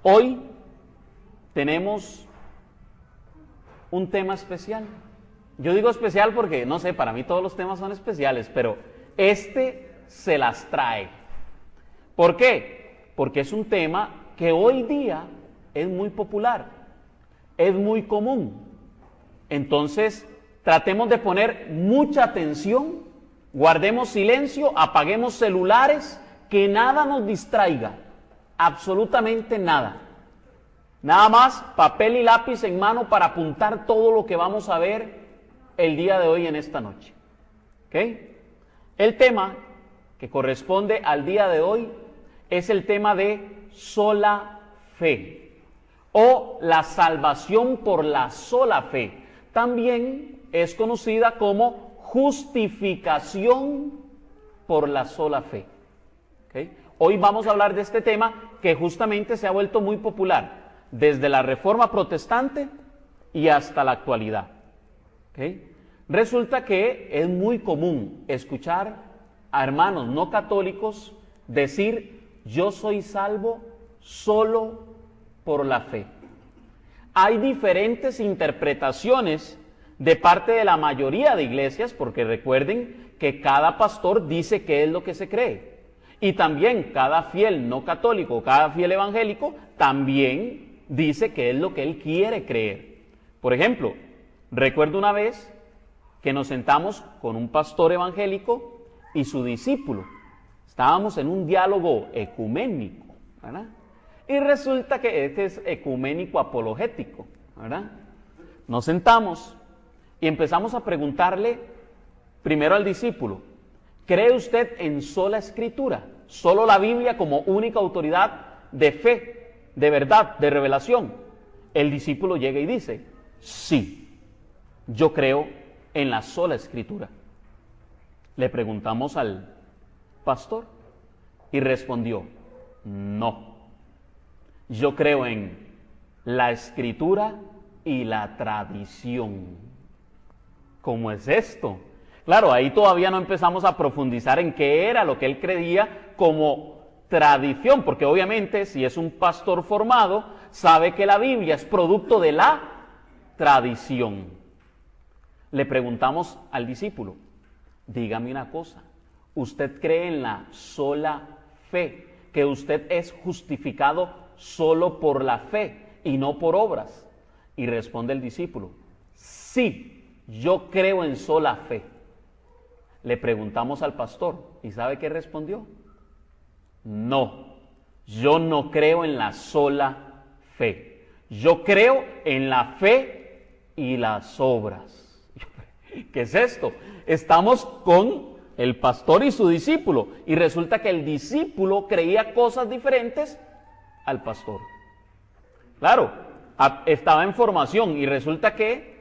Hoy tenemos un tema especial. Yo digo especial porque, no sé, para mí todos los temas son especiales, pero este se las trae. ¿Por qué? Porque es un tema que hoy día es muy popular, es muy común. Entonces, tratemos de poner mucha atención, guardemos silencio, apaguemos celulares, que nada nos distraiga, absolutamente nada. Nada más papel y lápiz en mano para apuntar todo lo que vamos a ver el día de hoy en esta noche. ¿Ok? El tema que corresponde al día de hoy es el tema de sola fe o la salvación por la sola fe. También es conocida como justificación por la sola fe. ¿Okay? Hoy vamos a hablar de este tema que justamente se ha vuelto muy popular desde la Reforma Protestante y hasta la actualidad. ¿Okay? Resulta que es muy común escuchar a hermanos no católicos decir: yo soy salvo solo por la fe. Hay diferentes interpretaciones de parte de la mayoría de iglesias, porque recuerden que cada pastor dice qué es lo que se cree. Y también cada fiel no católico, cada fiel evangélico, también dice qué es lo que él quiere creer. Por ejemplo, recuerdo una vez que nos sentamos con un pastor evangélico y su discípulo. Estábamos en un diálogo ecuménico, ¿verdad? Y resulta que este es ecuménico apologético, ¿verdad? Nos sentamos y empezamos a preguntarle primero al discípulo: ¿cree usted en sola escritura? Solo la Biblia como única autoridad de fe, de verdad, de revelación. El discípulo llega y dice: sí, yo creo en la sola escritura. Le preguntamos al pastor y respondió: no, yo creo en la escritura y la tradición. ¿Cómo es esto? Claro, ahí todavía no empezamos a profundizar en qué era lo que él creía como tradición, porque obviamente si es un pastor formado, sabe que la Biblia es producto de la tradición. Le preguntamos al discípulo: dígame una cosa, ¿usted cree en la sola fe, que usted es justificado solo por la fe y no por obras? Y responde el discípulo: sí, yo creo en sola fe. Le preguntamos al pastor, ¿y sabe qué respondió? No, yo no creo en la sola fe. Yo creo en la fe y las obras. ¿Qué es esto? Estamos con el pastor y su discípulo, y resulta que el discípulo creía cosas diferentes al pastor. Claro, estaba en formación y resulta que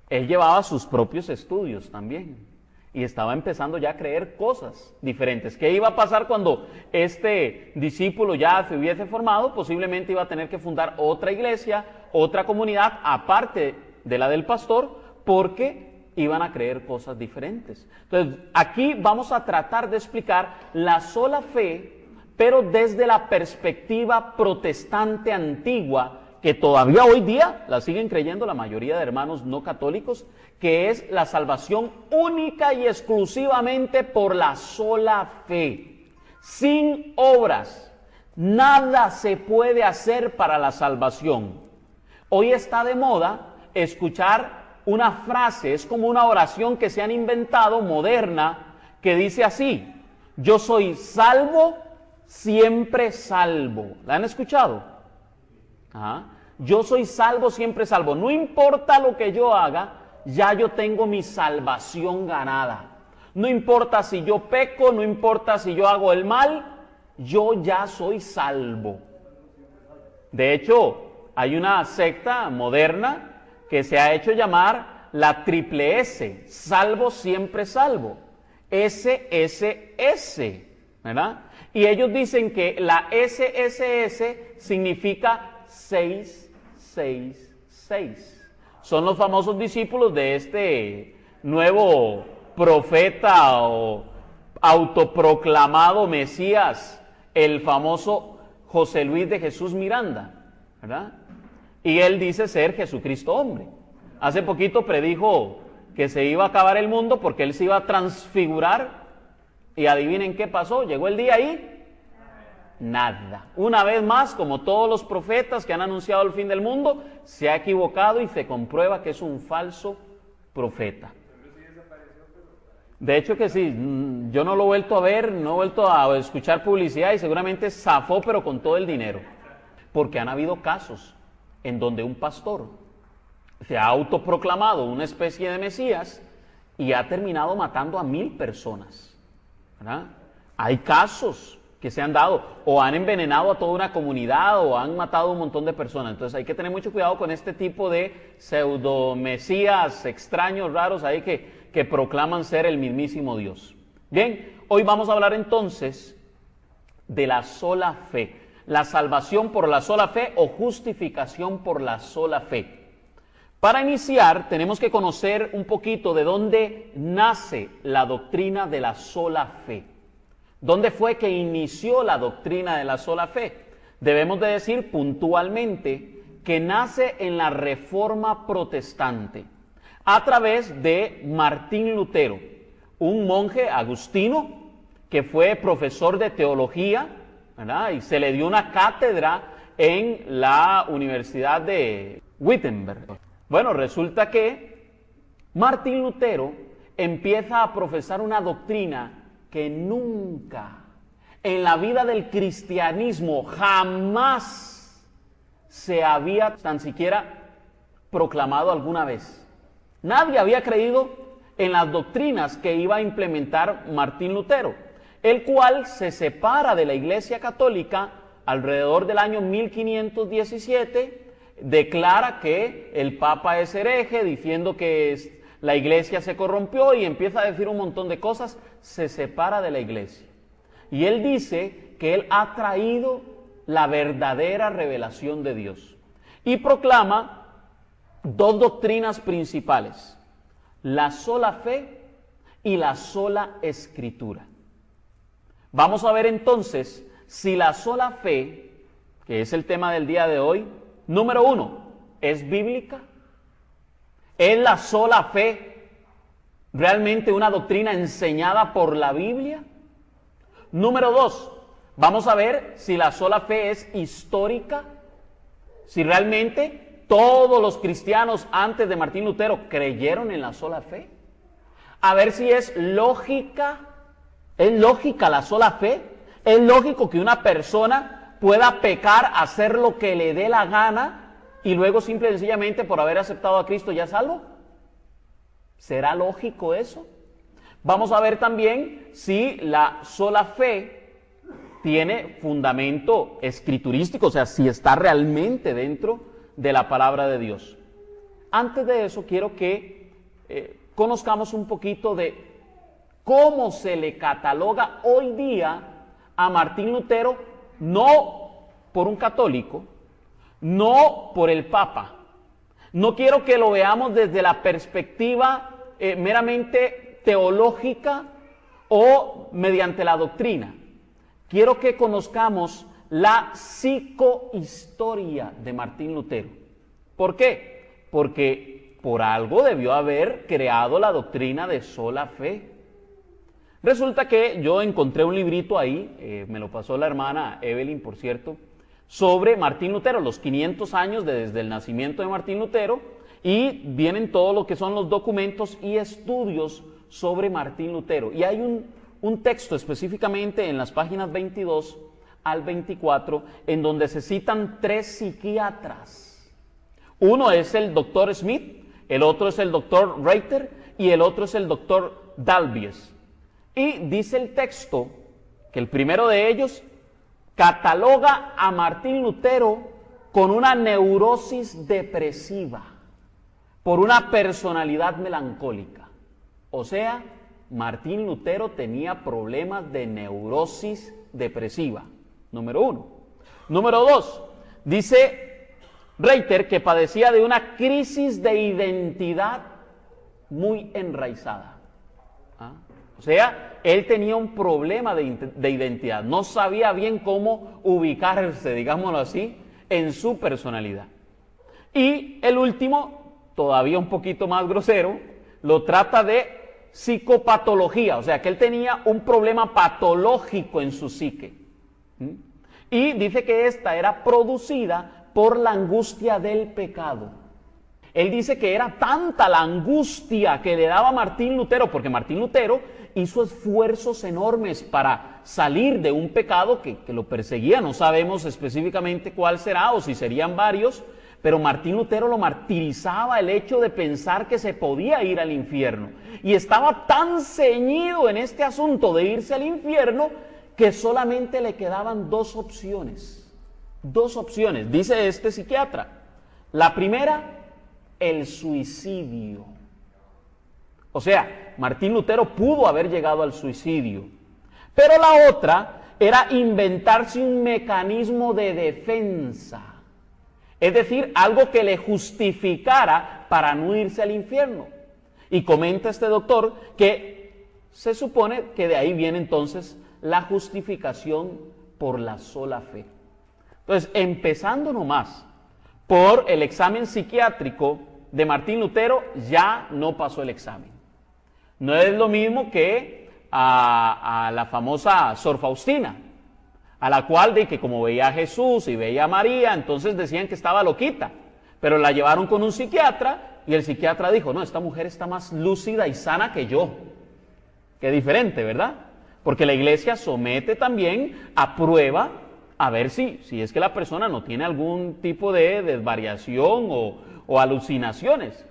él llevaba sus propios estudios también. Y estaba empezando ya a creer cosas diferentes. ¿Qué iba a pasar cuando este discípulo ya se hubiese formado? Posiblemente iba a tener que fundar otra iglesia, otra comunidad, aparte de la del pastor, porque iban a creer cosas diferentes. Entonces, aquí vamos a tratar de explicar la sola fe, pero desde la perspectiva protestante antigua, que todavía hoy día la siguen creyendo la mayoría de hermanos no católicos, que es la salvación única y exclusivamente por la sola fe, sin obras. Nada se puede hacer para la salvación. Hoy está de moda escuchar una frase, es como una oración que se han inventado, moderna, que dice así: yo soy salvo, siempre salvo. ¿La han escuchado? Ajá. Yo soy salvo, siempre salvo. No importa lo que yo haga, ya yo tengo mi salvación ganada. No importa si yo peco, no importa si yo hago el mal, yo ya soy salvo. De hecho, hay una secta moderna que se ha hecho llamar la triple S, salvo, siempre salvo. SSS, ¿verdad? Y ellos dicen que la SSS significa 666. Son los famosos discípulos de este nuevo profeta o autoproclamado Mesías, el famoso José Luis de Jesús Miranda, ¿verdad? Y él dice ser Jesucristo hombre. Hace poquito predijo que se iba a acabar el mundo porque él se iba a transfigurar, y adivinen qué pasó, llegó el día y nada. Una vez más, como todos los profetas que han anunciado el fin del mundo, se ha equivocado y se comprueba que es un falso profeta. De hecho que sí, yo no lo he vuelto a ver, no he vuelto a escuchar publicidad, y seguramente zafó, pero con todo el dinero. Porque han habido casos en donde un pastor se ha autoproclamado una especie de Mesías y ha terminado matando a 1000 personas, ¿verdad? Hay casos que se han dado, o han envenenado a toda una comunidad, o han matado a un montón de personas. Entonces hay que tener mucho cuidado con este tipo de pseudo-mesías extraños, raros, ahí que proclaman ser el mismísimo Dios. Bien, hoy vamos a hablar entonces de la sola fe, la salvación por la sola fe o justificación por la sola fe. Para iniciar, tenemos que conocer un poquito de dónde nace la doctrina de la sola fe. ¿Dónde fue que inició la doctrina de la sola fe? Debemos de decir puntualmente que nace en la Reforma Protestante, a través de Martín Lutero, un monje agustino que fue profesor de teología, ¿verdad? Y se le dio una cátedra en la Universidad de Wittenberg. Bueno, resulta que Martín Lutero empieza a profesar una doctrina que nunca en la vida del cristianismo jamás se había tan siquiera proclamado alguna vez. Nadie había creído en las doctrinas que iba a implementar Martín Lutero, el cual se separa de la Iglesia Católica alrededor del año 1517, declara que el Papa es hereje, diciendo que la Iglesia se corrompió, y empieza a decir un montón de cosas, se separa de la Iglesia. Y él dice que él ha traído la verdadera revelación de Dios. Y proclama dos doctrinas principales: la sola fe y la sola escritura. Vamos a ver entonces si la sola fe, que es el tema del día de hoy, número 1, ¿es bíblica? ¿Es la sola fe realmente una doctrina enseñada por la Biblia? Número 2, vamos a ver si la sola fe es histórica, si realmente todos los cristianos antes de Martín Lutero creyeron en la sola fe. A ver si es lógica la sola fe. Es lógico que una persona pueda pecar, hacer lo que le dé la gana, y luego simple y sencillamente por haber aceptado a Cristo ya es salvo. ¿Será lógico eso? Vamos a ver también si la sola fe tiene fundamento escriturístico, o sea, si está realmente dentro de la palabra de Dios. Antes de eso, quiero que conozcamos un poquito de cómo se le cataloga hoy día a Martín Lutero, no por un católico, no por el Papa. No quiero que lo veamos desde la perspectiva meramente teológica o mediante la doctrina. Quiero que conozcamos la psicohistoria de Martín Lutero. ¿Por qué? Porque por algo debió haber creado la doctrina de sola fe. Resulta que yo encontré un librito ahí, me lo pasó la hermana Evelyn, por cierto, sobre Martín Lutero, los 500 años desde el nacimiento de Martín Lutero, y vienen todo lo que son los documentos y estudios sobre Martín Lutero. Y hay un texto específicamente en las páginas 22 al 24, en donde se citan 3 psiquiatras. Uno es el doctor Smith, el otro es el doctor Reiter y el otro es el doctor Dalbies. Y dice el texto que el primero de ellos cataloga a Martín Lutero con una neurosis depresiva, por una personalidad melancólica. O sea, Martín Lutero tenía problemas de neurosis depresiva, número 1. Número 2, dice Reiter que padecía de una crisis de identidad muy enraizada. O sea, él tenía un problema de identidad, no sabía bien cómo ubicarse, digámoslo así, en su personalidad. Y el último, todavía un poquito más grosero, lo trata de psicopatología, o sea que él tenía un problema patológico en su psique. Y dice que esta era producida por la angustia del pecado. Él dice que era tanta la angustia que le daba a Martín Lutero, porque Martín Lutero hizo esfuerzos enormes para salir de un pecado que lo perseguía. No sabemos específicamente cuál será o si serían varios, pero Martín Lutero lo martirizaba el hecho de pensar que se podía ir al infierno. Y estaba tan ceñido en este asunto de irse al infierno que solamente le quedaban dos opciones. Dos opciones, dice este psiquiatra. La primera, el suicidio. O sea, Martín Lutero pudo haber llegado al suicidio. Pero la otra era inventarse un mecanismo de defensa. Es decir, algo que le justificara para no irse al infierno. Y comenta este doctor que se supone que de ahí viene entonces la justificación por la sola fe. Entonces, empezando nomás por el examen psiquiátrico de Martín Lutero, ya no pasó el examen. No es lo mismo que a la famosa Sor Faustina, a la cual de que como veía a Jesús y veía a María, entonces decían que estaba loquita, pero la llevaron con un psiquiatra y el psiquiatra dijo, no, esta mujer está más lúcida y sana que yo. Qué diferente, ¿verdad? Porque la iglesia somete también a prueba a ver si es que la persona no tiene algún tipo de desvariación o alucinaciones.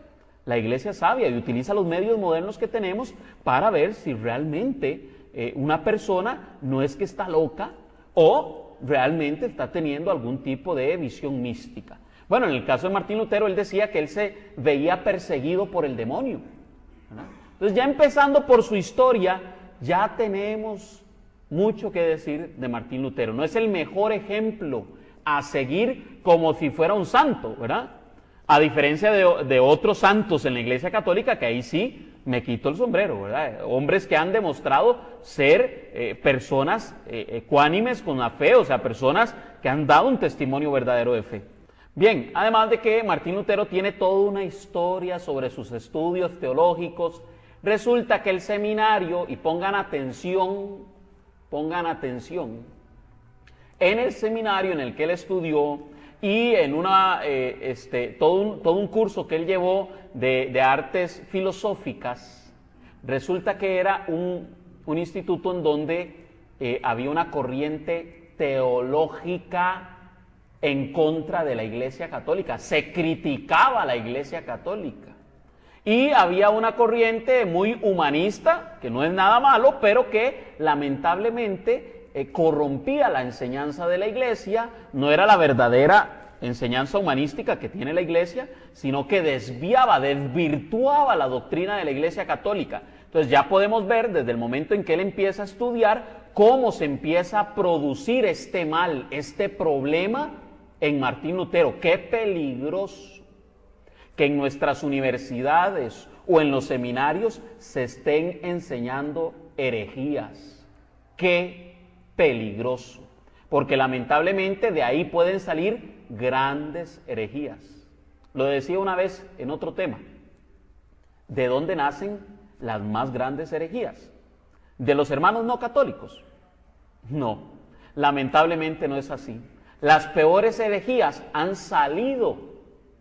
La iglesia es sabia y utiliza los medios modernos que tenemos para ver si realmente una persona no es que está loca o realmente está teniendo algún tipo de visión mística. Bueno, en el caso de Martín Lutero, él decía que él se veía perseguido por el demonio, ¿verdad? Entonces, ya empezando por su historia, ya tenemos mucho que decir de Martín Lutero. No es el mejor ejemplo a seguir como si fuera un santo, ¿verdad? A diferencia de otros santos en la Iglesia Católica, que ahí sí me quito el sombrero, ¿verdad? Hombres que han demostrado ser personas ecuánimes con la fe, o sea, personas que han dado un testimonio verdadero de fe. Bien, además de que Martín Lutero tiene toda una historia sobre sus estudios teológicos, resulta que el seminario, y pongan atención, en el seminario en el que él estudió y en todo un curso que él llevó de artes filosóficas, resulta que era un instituto en donde había una corriente teológica en contra de la Iglesia Católica, se criticaba a la Iglesia Católica. Y había una corriente muy humanista, que no es nada malo, pero que lamentablemente corrompía la enseñanza de la Iglesia, no era la verdadera enseñanza humanística que tiene la Iglesia, sino que desvirtuaba la doctrina de la Iglesia Católica. Entonces ya podemos ver desde el momento en que él empieza a estudiar cómo se empieza a producir este mal, este problema en Martín Lutero. ¡Qué peligroso! Que en nuestras universidades o en los seminarios se estén enseñando herejías. ¡Qué peligroso! Porque lamentablemente de ahí pueden salir grandes herejías. Lo decía una vez en otro tema. ¿De dónde nacen las más grandes herejías? ¿De los hermanos no católicos? No, lamentablemente no es así. Las peores herejías han salido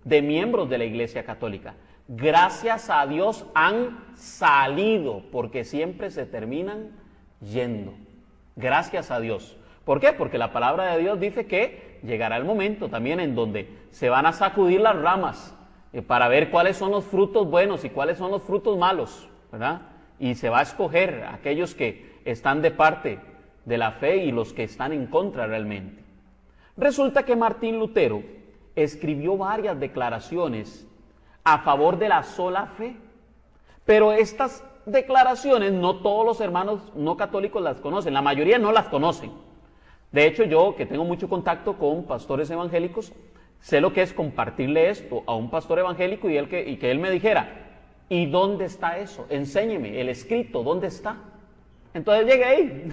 de miembros de la Iglesia Católica. Gracias a Dios han salido, porque siempre se terminan yendo. Gracias a Dios. ¿Por qué? Porque la palabra de Dios dice que llegará el momento también en donde se van a sacudir las ramas para ver cuáles son los frutos buenos y cuáles son los frutos malos, ¿verdad? Y se va a escoger a aquellos que están de parte de la fe y los que están en contra realmente. Resulta que Martín Lutero escribió varias declaraciones a favor de la sola fe, pero estas declaraciones no todos los hermanos no católicos las conocen, la mayoría no las conocen. De hecho, yo que tengo mucho contacto con pastores evangélicos, sé lo que es compartirle esto a un pastor evangélico y que él me dijera, ¿y dónde está eso? Enséñeme, el escrito, ¿dónde está? Entonces llegué ahí,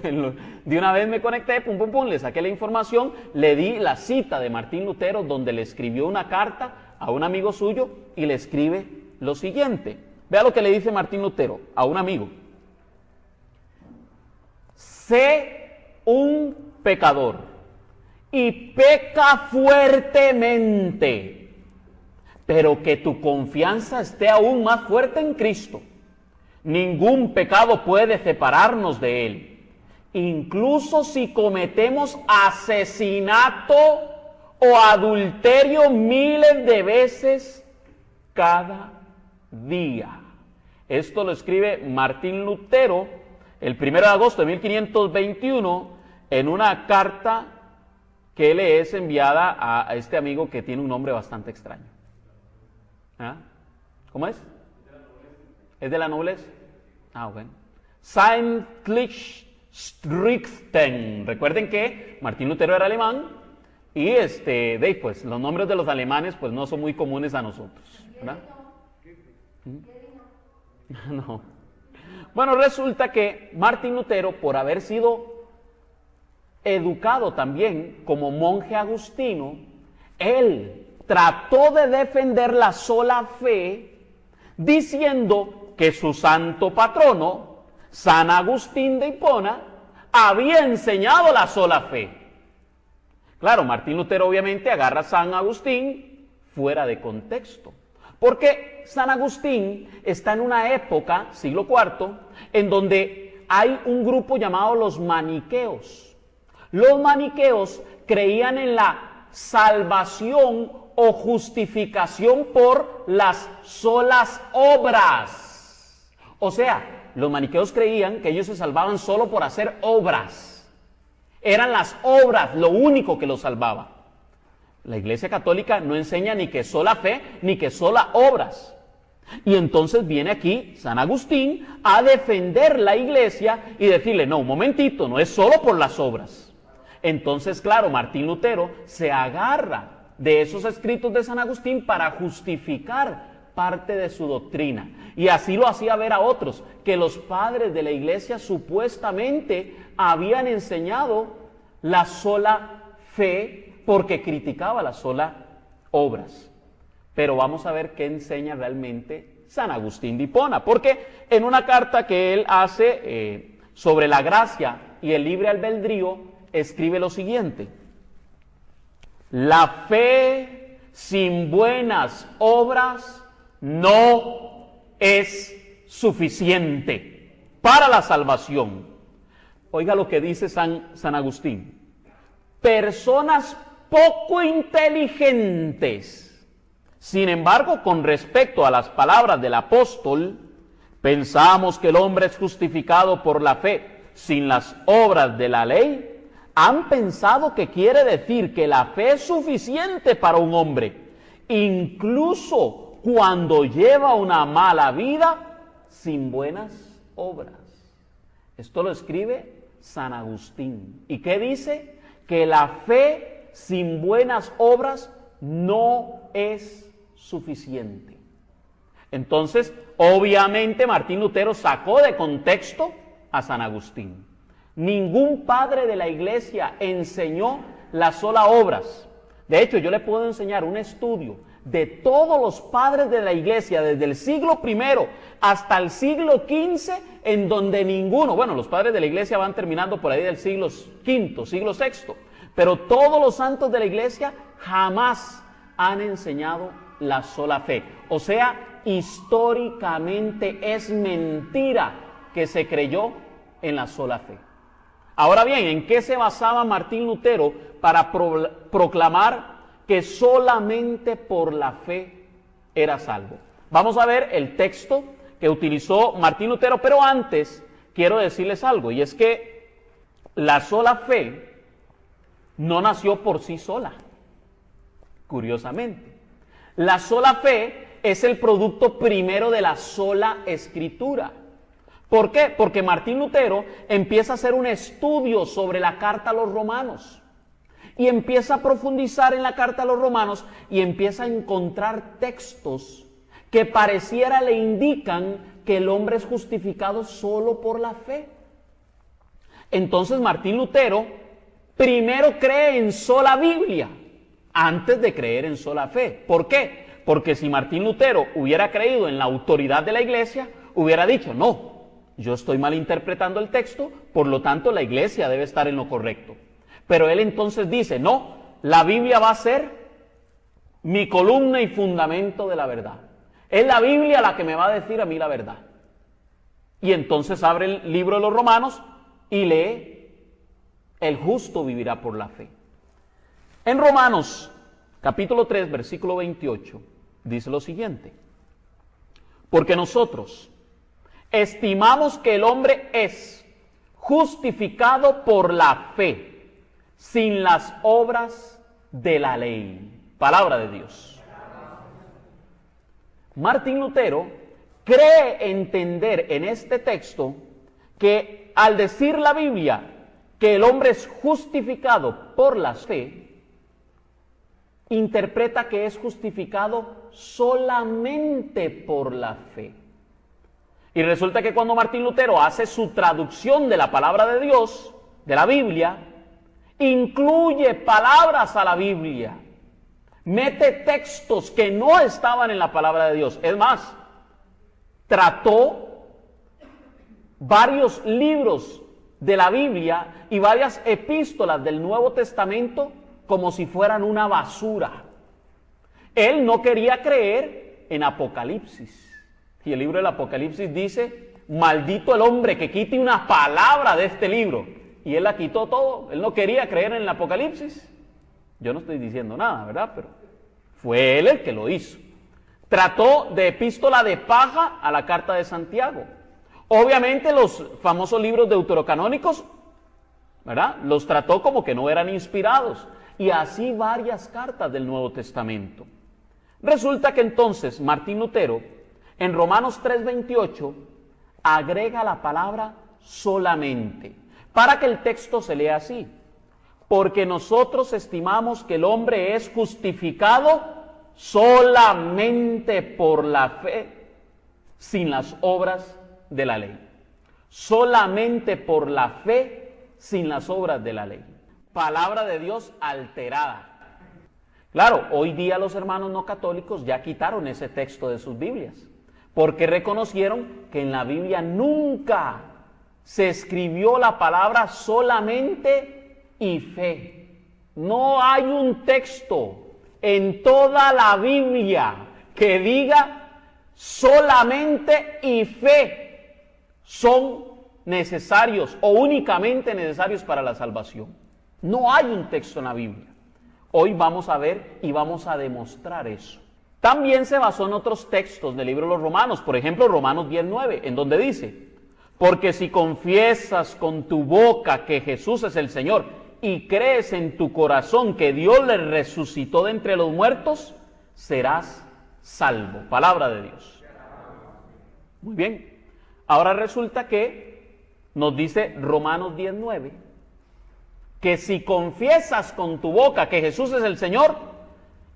de una vez me conecté, pum, pum, pum, le saqué la información, le di la cita de Martín Lutero donde le escribió una carta a un amigo suyo y le escribe lo siguiente. Vea lo que le dice Martín Lutero a un amigo. Sé un pecador y peca fuertemente, pero que tu confianza esté aún más fuerte en Cristo. Ningún pecado puede separarnos de Él. Incluso si cometemos asesinato o adulterio miles de veces cada día. Esto lo escribe Martín Lutero el 1 de agosto de 1521 en una carta que le es enviada a este amigo que tiene un nombre bastante extraño. ¿Ah? ¿Cómo es? ¿Es de la nobleza? Ah, bueno. Saint Lichtenstein. Recuerden que Martín Lutero era alemán y pues los nombres de los alemanes pues no son muy comunes a nosotros, ¿verdad? No. Bueno, resulta que Martín Lutero, por haber sido educado también como monje agustino, él trató de defender la sola fe diciendo que su santo patrono, San Agustín de Hipona, había enseñado la sola fe. Claro, Martín Lutero obviamente agarra a San Agustín fuera de contexto, porque San Agustín está en una época, siglo IV, en donde hay un grupo llamado los maniqueos. Los maniqueos creían en la salvación o justificación por las solas obras. O sea, los maniqueos creían que ellos se salvaban solo por hacer obras. Eran las obras lo único que los salvaba. La Iglesia Católica no enseña ni que sola fe, ni que sola obras. Y entonces viene aquí San Agustín a defender la Iglesia y decirle, no, un momentito, no es solo por las obras. Entonces, claro, Martín Lutero se agarra de esos escritos de San Agustín para justificar parte de su doctrina. Y así lo hacía ver a otros, que los padres de la Iglesia supuestamente habían enseñado la sola fe porque criticaba las sola obras. Pero vamos a ver qué enseña realmente San Agustín de Hipona, porque en una carta que él hace sobre la gracia y el libre albedrío, escribe lo siguiente: la fe sin buenas obras no es suficiente para la salvación. Oiga lo que dice San Agustín. Personas poco inteligentes, sin embargo, con respecto a las palabras del apóstol, pensamos que el hombre es justificado por la fe sin las obras de la ley, han pensado que quiere decir que la fe es suficiente para un hombre, incluso cuando lleva una mala vida sin buenas obras. Esto lo escribe San Agustín. ¿Y qué dice? Que la fe sin buenas obras no es suficiente. Entonces, obviamente Martín Lutero sacó de contexto a San Agustín. Ningún padre de la Iglesia enseñó las sola obras. De hecho, yo le puedo enseñar un estudio de todos los padres de la Iglesia, desde el siglo I hasta el siglo XV, en donde ninguno, bueno, los padres de la Iglesia van terminando por ahí del siglo V, siglo VI, pero todos los santos de la Iglesia jamás han enseñado la sola fe. O sea, históricamente es mentira que se creyó en la sola fe. Ahora bien, ¿en qué se basaba Martín Lutero para proclamar que solamente por la fe era salvo? Vamos a ver el texto que utilizó Martín Lutero, pero antes quiero decirles algo, y es que la sola fe no nació por sí sola, curiosamente. La sola fe es el producto primero de la sola escritura. ¿Por qué? Porque Martín Lutero empieza a hacer un estudio sobre la carta a los romanos y empieza a profundizar en la carta a los romanos y empieza a encontrar textos que pareciera le indican que el hombre es justificado solo por la fe. Entonces Martín Lutero primero cree en sola Biblia antes de creer en sola fe. ¿Por qué? Porque si Martín Lutero hubiera creído en la autoridad de la iglesia, hubiera dicho, no, yo estoy malinterpretando el texto, por lo tanto la iglesia debe estar en lo correcto. Pero él entonces dice, no, la Biblia va a ser mi columna y fundamento de la verdad. Es la Biblia la que me va a decir a mí la verdad. Y entonces abre el libro de los Romanos y lee, el justo vivirá por la fe. En Romanos capítulo 3, versículo 28, dice lo siguiente: porque nosotros estimamos que el hombre es justificado por la fe, sin las obras de la ley. Palabra de Dios. Martín Lutero cree entender en este texto que al decir la Biblia que el hombre es justificado por la fe, interpreta que es justificado solamente por la fe. Y resulta que cuando Martín Lutero hace su traducción de la palabra de Dios, de la Biblia, incluye palabras a la Biblia, mete textos que no estaban en la palabra de Dios. Es más, trató varios libros de la Biblia y varias epístolas del Nuevo Testamento como si fueran una basura. Él no quería creer en Apocalipsis. Y el libro del Apocalipsis dice, maldito el hombre que quite una palabra de este libro. Y él la quitó todo. Él no quería creer en el Apocalipsis. Yo no estoy diciendo nada, ¿verdad? Pero fue él el que lo hizo. Trató de epístola de paja a la carta de Santiago. Obviamente los famosos libros deuterocanónicos, ¿verdad?, los trató como que no eran inspirados. Y así varias cartas del Nuevo Testamento. Resulta que entonces Martín Lutero, en Romanos 3:28, agrega la palabra solamente, para que el texto se lea así: porque nosotros estimamos que el hombre es justificado solamente por la fe, sin las obras de la ley. Solamente por la fe, sin las obras de la ley. Palabra de Dios alterada. Claro, hoy día los hermanos no católicos ya quitaron ese texto de sus Biblias, porque reconocieron que en la Biblia nunca se escribió la palabra solamente y fe. No hay un texto en toda la Biblia que diga solamente y fe son necesarios o únicamente necesarios para la salvación. No hay un texto en la Biblia. Hoy vamos a ver y vamos a demostrar eso. También se basó en otros textos del libro de los Romanos, por ejemplo Romanos 10:9, en donde dice: porque si confiesas con tu boca que Jesús es el Señor y crees en tu corazón que Dios le resucitó de entre los muertos, serás salvo. Palabra de Dios. Muy bien. Ahora resulta que nos dice Romanos 10:9 que si confiesas con tu boca que Jesús es el Señor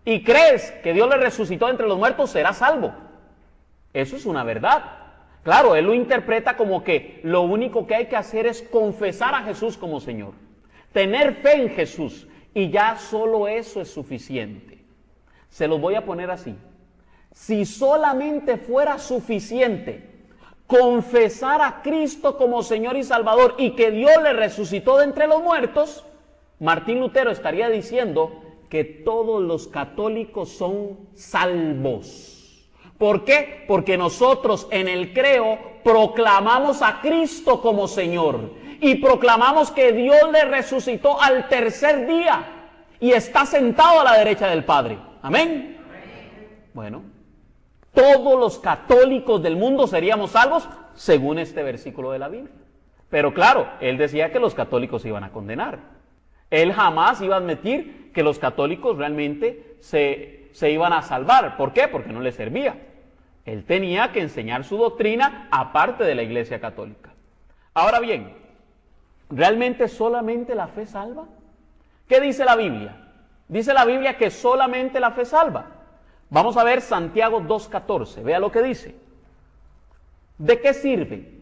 y crees que Dios le resucitó de entre los muertos, serás salvo. Eso es una verdad. Claro, él lo interpreta como que lo único que hay que hacer es confesar a Jesús como Señor, tener fe en Jesús, y ya solo eso es suficiente. Se los voy a poner así: si solamente fuera suficiente confesar a Cristo como Señor y Salvador y que Dios le resucitó de entre los muertos, Martín Lutero estaría diciendo que todos los católicos son salvos. ¿Por qué? Porque nosotros en el creo proclamamos a Cristo como Señor y proclamamos que Dios le resucitó al tercer día y está sentado a la derecha del Padre. ¿Amén? Bueno, todos los católicos del mundo seríamos salvos según este versículo de la Biblia. Pero claro, él decía que los católicos se iban a condenar. Él jamás iba a admitir que los católicos realmente se iban a salvar. ¿Por qué? Porque no les servía. Él tenía que enseñar su doctrina aparte de la Iglesia Católica. Ahora bien, ¿realmente solamente la fe salva? ¿Qué dice la Biblia? Dice la Biblia que solamente la fe salva. Vamos a ver Santiago 2:14, vea lo que dice. ¿De qué sirve,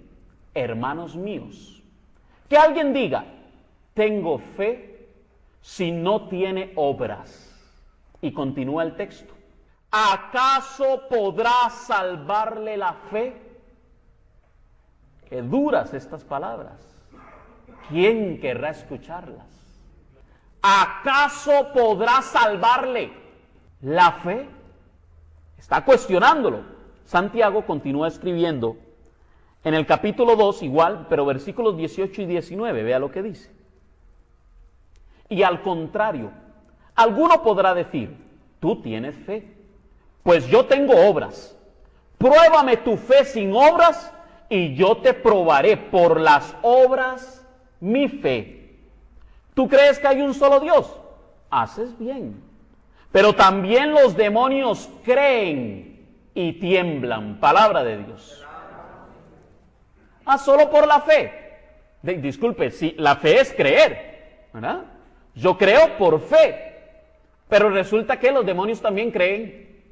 hermanos míos, Que alguien diga, tengo fe si no tiene obras. Y continúa el texto. ¿Acaso podrá salvarle la fe? Qué duras estas palabras. ¿Quién querrá escucharlas? ¿Acaso podrá salvarle la fe? Está cuestionándolo. Santiago continúa escribiendo en el capítulo 2, igual, pero versículos 18 y 19, vea lo que dice. Y al contrario, alguno podrá decir, tú tienes fe, pues yo tengo obras. Pruébame tu fe sin obras, y yo te probaré por las obras mi fe. ¿Tú crees que hay un solo Dios? Haces bien. Pero también los demonios creen y tiemblan. Palabra de Dios. Solo por la fe. Disculpe, si la fe es creer, ¿verdad? Yo creo por fe. Pero resulta que los demonios también creen.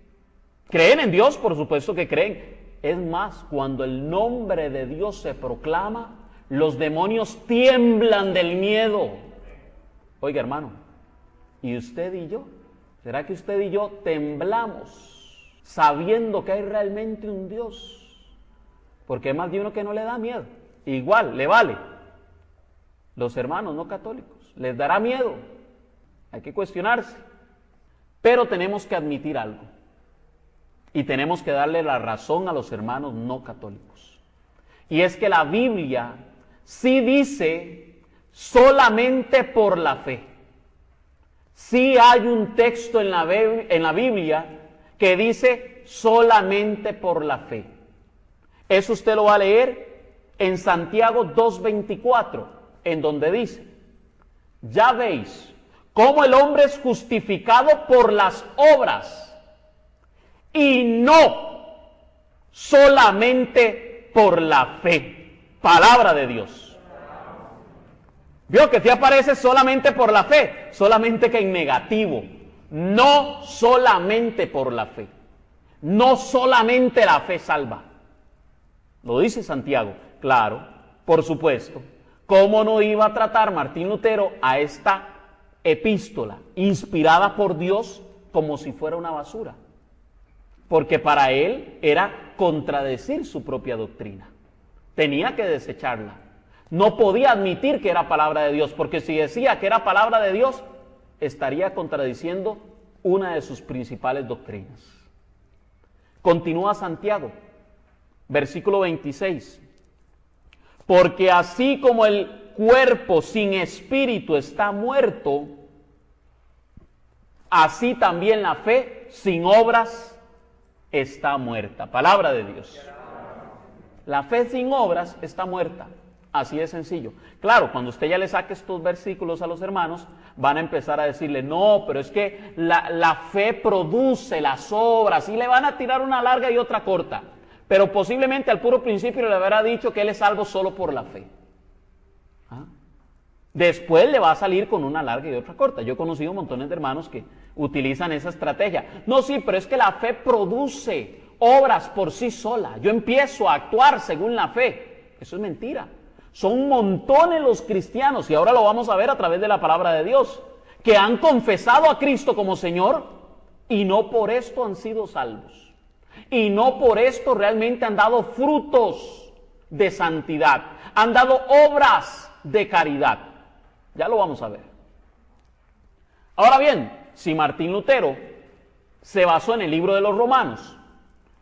Creen en Dios, por supuesto que creen. Es más, cuando el nombre de Dios se proclama, los demonios tiemblan del miedo. Oiga, hermano, ¿y usted y yo? ¿Será que usted y yo temblamos sabiendo que hay realmente un Dios? Porque hay más de uno que no le da miedo. Igual, le vale. Los hermanos no católicos, les dará miedo. Hay que cuestionarse. Pero tenemos que admitir algo. Y tenemos que darle la razón a los hermanos no católicos. Y es que la Biblia sí dice solamente por la fe. Sí hay un texto en la Biblia que dice solamente por la fe. Eso usted lo va a leer en Santiago 2:24, en donde dice, ya veis cómo el hombre es justificado por las obras y no solamente por la fe. Palabra de Dios. Vio que te aparece solamente por la fe, solamente que en negativo. No solamente por la fe. No solamente la fe salva. Lo dice Santiago. Claro, por supuesto. ¿Cómo no iba a tratar Martín Lutero a esta epístola inspirada por Dios como si fuera una basura? Porque para él era contradecir su propia doctrina. Tenía que desecharla. No podía admitir que era palabra de Dios, porque si decía que era palabra de Dios, estaría contradiciendo una de sus principales doctrinas. Continúa Santiago, versículo 26. Porque así como el cuerpo sin espíritu está muerto, así también la fe sin obras está muerta. Palabra de Dios. La fe sin obras está muerta. Así de sencillo. Claro, cuando usted ya le saque estos versículos a los hermanos, van a empezar a decirle, no, pero es que la fe produce las obras, y le van a tirar una larga y otra corta. Pero posiblemente al puro principio le habrá dicho que él es salvo solo por la fe. Después le va a salir con una larga y otra corta. Yo he conocido montones de hermanos que utilizan esa estrategia. No, sí, pero es que la fe produce obras por sí sola. Yo empiezo a actuar según la fe. Eso es mentira. Son montones los cristianos, y ahora lo vamos a ver a través de la palabra de Dios, que han confesado a Cristo como Señor y no por esto han sido salvos. Y no por esto realmente han dado frutos de santidad. Han dado obras de caridad. Ya lo vamos a ver. Ahora bien, si Martín Lutero se basó en el libro de los Romanos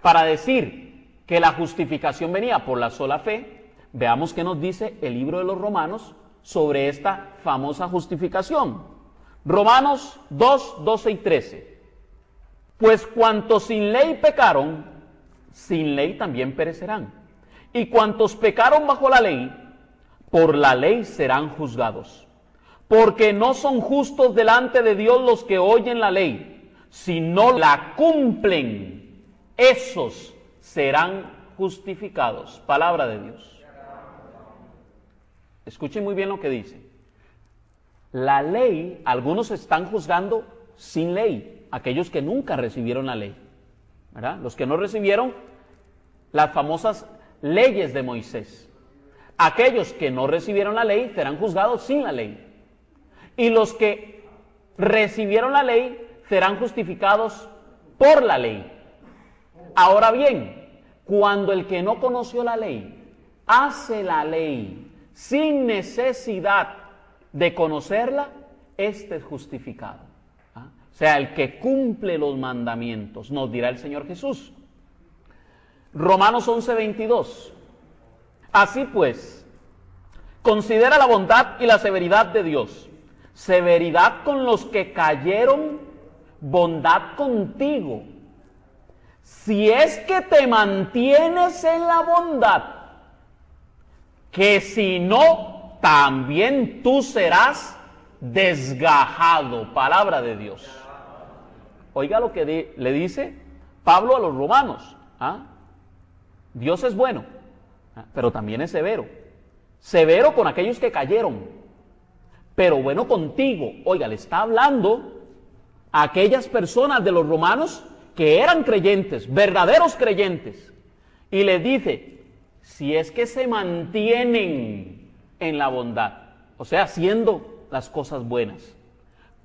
para decir que la justificación venía por la sola fe, veamos qué nos dice el libro de los Romanos sobre esta famosa justificación. Romanos 2, 12 y 13. Pues cuantos sin ley pecaron, sin ley también perecerán. Y cuantos pecaron bajo la ley, por la ley serán juzgados. Porque no son justos delante de Dios los que oyen la ley, sino la cumplen. Esos serán justificados. Palabra de Dios. Escuchen muy bien lo que dice. La ley, algunos están juzgando sin ley, aquellos que nunca recibieron la ley, ¿verdad? Los que no recibieron las famosas leyes de Moisés. Aquellos que no recibieron la ley serán juzgados sin la ley. Y los que recibieron la ley serán justificados por la ley. Ahora bien, cuando el que no conoció la ley hace la ley sin necesidad de conocerla, éste es justificado. O sea, el que cumple los mandamientos, nos dirá el Señor Jesús. Romanos 11:22. Así pues, considera la bondad y la severidad de Dios. Severidad con los que cayeron, bondad contigo. Si es que te mantienes en la bondad, que si no, también tú serás desgajado. Palabra de Dios. Oiga lo que le dice Pablo a los romanos. Dios es bueno, pero también es severo. Severo con aquellos que cayeron, pero bueno contigo. Oiga, le está hablando a aquellas personas de los romanos que eran creyentes, verdaderos creyentes, y les dice, si es que se mantienen en la bondad, o sea, haciendo las cosas buenas,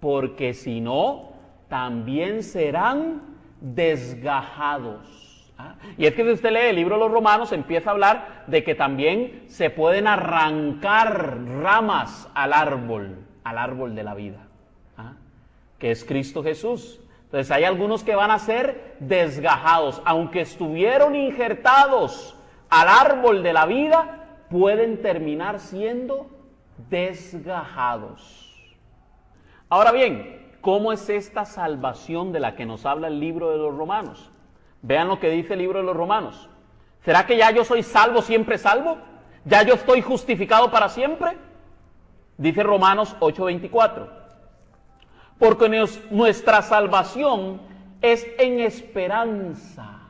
porque si no, también serán desgajados. Y es que si usted lee el libro de los Romanos, empieza a hablar de que también se pueden arrancar ramas al árbol de la vida, que es Cristo Jesús. Entonces hay algunos que van a ser desgajados, aunque estuvieron injertados al árbol de la vida, pueden terminar siendo desgajados. Ahora bien, ¿cómo es esta salvación de la que nos habla el libro de los Romanos? Vean lo que dice el libro de los Romanos. ¿Será que ya yo soy salvo, siempre salvo? ¿Ya yo estoy justificado para siempre? Dice Romanos 8:24. Porque nuestra salvación es en esperanza.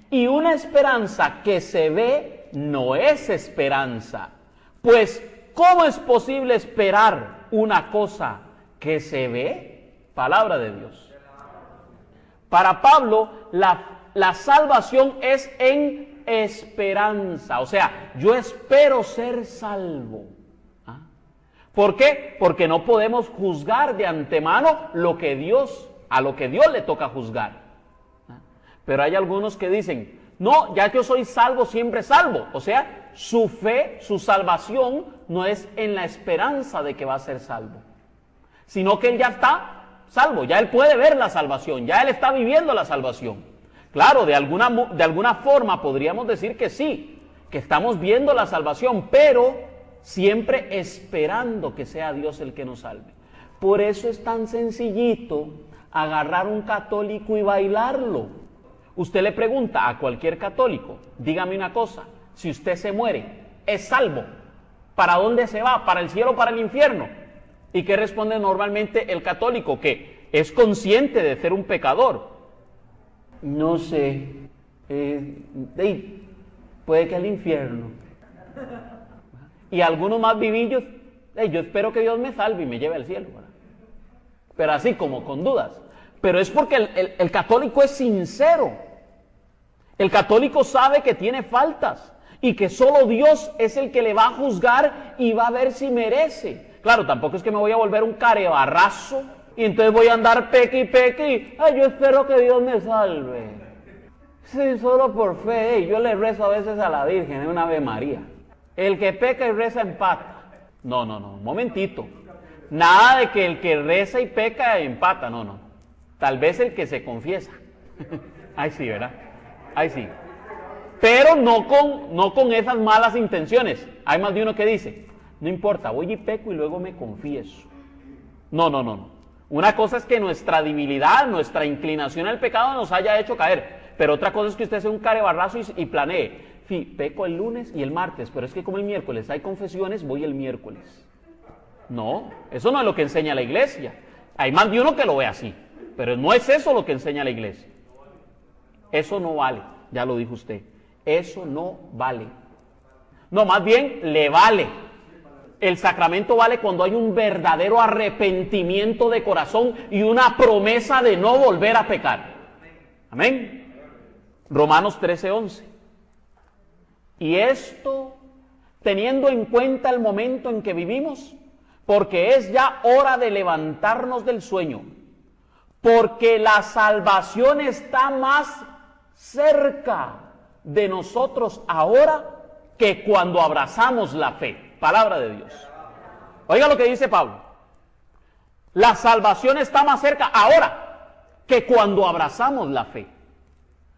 Y una esperanza que se ve no es esperanza. Pues, ¿cómo es posible esperar una cosa que se ve? Palabra de Dios. Para Pablo, la salvación es en esperanza. O sea, yo espero ser salvo. ¿Por qué? Porque no podemos juzgar de antemano a lo que Dios le toca juzgar. Pero hay algunos que dicen, no, ya que yo soy salvo, siempre salvo. O sea, su fe, su salvación no es en la esperanza de que va a ser salvo, sino que él ya está salvo, ya él puede ver la salvación, ya él está viviendo la salvación. Claro, de alguna forma podríamos decir que sí, que estamos viendo la salvación, pero siempre esperando que sea Dios el que nos salve. Por eso es tan sencillito agarrar un católico y bailarlo. Usted le pregunta a cualquier católico, dígame una cosa, si usted se muere, ¿es salvo? ¿Para dónde se va? ¿Para el cielo o para el infierno? ¿Y qué responde normalmente el católico? Que es consciente de ser un pecador. No sé, puede que al infierno. Y algunos más vivillos, yo espero que Dios me salve y me lleve al cielo, ¿verdad? Pero así como con dudas. Pero es porque el católico es sincero. El católico sabe que tiene faltas y que solo Dios es el que le va a juzgar y va a ver si merece. Claro, tampoco es que me voy a volver un carebarrazo y entonces voy a andar peque y yo espero que Dios me salve. Sí, solo por fe, yo le rezo a veces a la Virgen, una Ave María. El que peca y reza empata. No, un momentito. Nada de que el que reza y peca empata, no. Tal vez el que se confiesa. Ay sí, ¿verdad? Ay sí. Pero no con esas malas intenciones. Hay más de uno que dice, no importa, voy y peco y luego me confieso. No. Una cosa es que nuestra debilidad, nuestra inclinación al pecado nos haya hecho caer. Pero otra cosa es que usted sea un carebarrazo y planee. Sí, peco el lunes y el martes, pero es que como el miércoles hay confesiones, voy el miércoles. No, eso no es lo que enseña la iglesia. Hay más de uno que lo ve así, pero no es eso lo que enseña la iglesia. Eso no vale, ya lo dijo usted. Eso no vale. No, más bien le vale. El sacramento vale cuando hay un verdadero arrepentimiento de corazón y una promesa de no volver a pecar. Amén. Romanos 13:11. Y esto teniendo en cuenta el momento en que vivimos, porque es ya hora de levantarnos del sueño, porque la salvación está más cerca de nosotros ahora que cuando abrazamos la fe. Palabra de Dios. Oiga lo que dice Pablo. La salvación está más cerca ahora que cuando abrazamos la fe.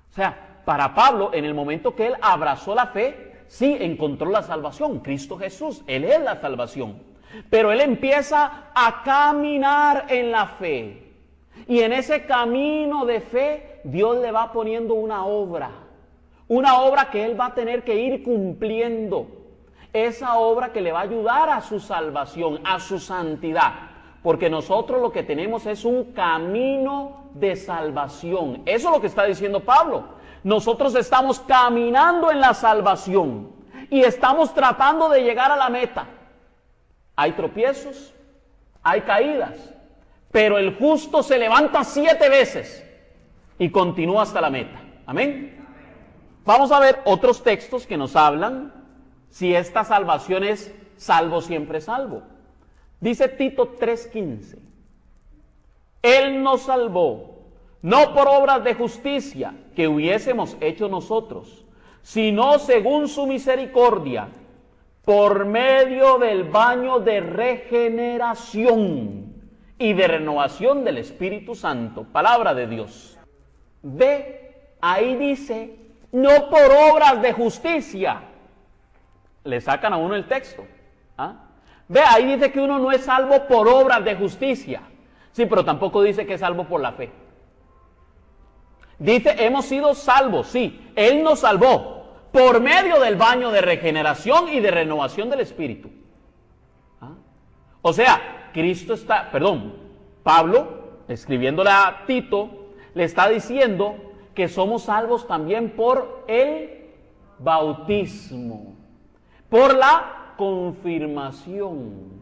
O sea, para Pablo, en el momento que él abrazó la fe, sí encontró la salvación. Cristo Jesús, Él es la salvación. Pero él empieza a caminar en la fe. Y en ese camino de fe, Dios le va poniendo una obra que él va a tener que ir cumpliendo. Esa obra que le va a ayudar a su salvación, a su santidad. Porque nosotros lo que tenemos es un camino de salvación. Eso es lo que está diciendo Pablo. Nosotros estamos caminando en la salvación y estamos tratando de llegar a la meta. Hay tropiezos, hay caídas, pero el justo se levanta 7 veces y continúa hasta la meta. Amén. Vamos a ver otros textos que nos hablan si esta salvación es salvo siempre salvo. Dice Tito 3:15, Él nos salvó, no por obras de justicia que hubiésemos hecho nosotros, sino según su misericordia, por medio del baño de regeneración y de renovación del Espíritu Santo. Palabra de Dios. Ve, ahí dice, no por obras de justicia. Le sacan a uno el texto. ¿Ah? Ve, ahí dice que uno no es salvo por obras de justicia. Sí, pero tampoco dice que es salvo por la fe. Dice, hemos sido salvos, sí, Él nos salvó por medio del baño de regeneración y de renovación del Espíritu. ¿Ah? O sea, Pablo, escribiéndole a Tito, le está diciendo que somos salvos también por el bautismo, por la confirmación.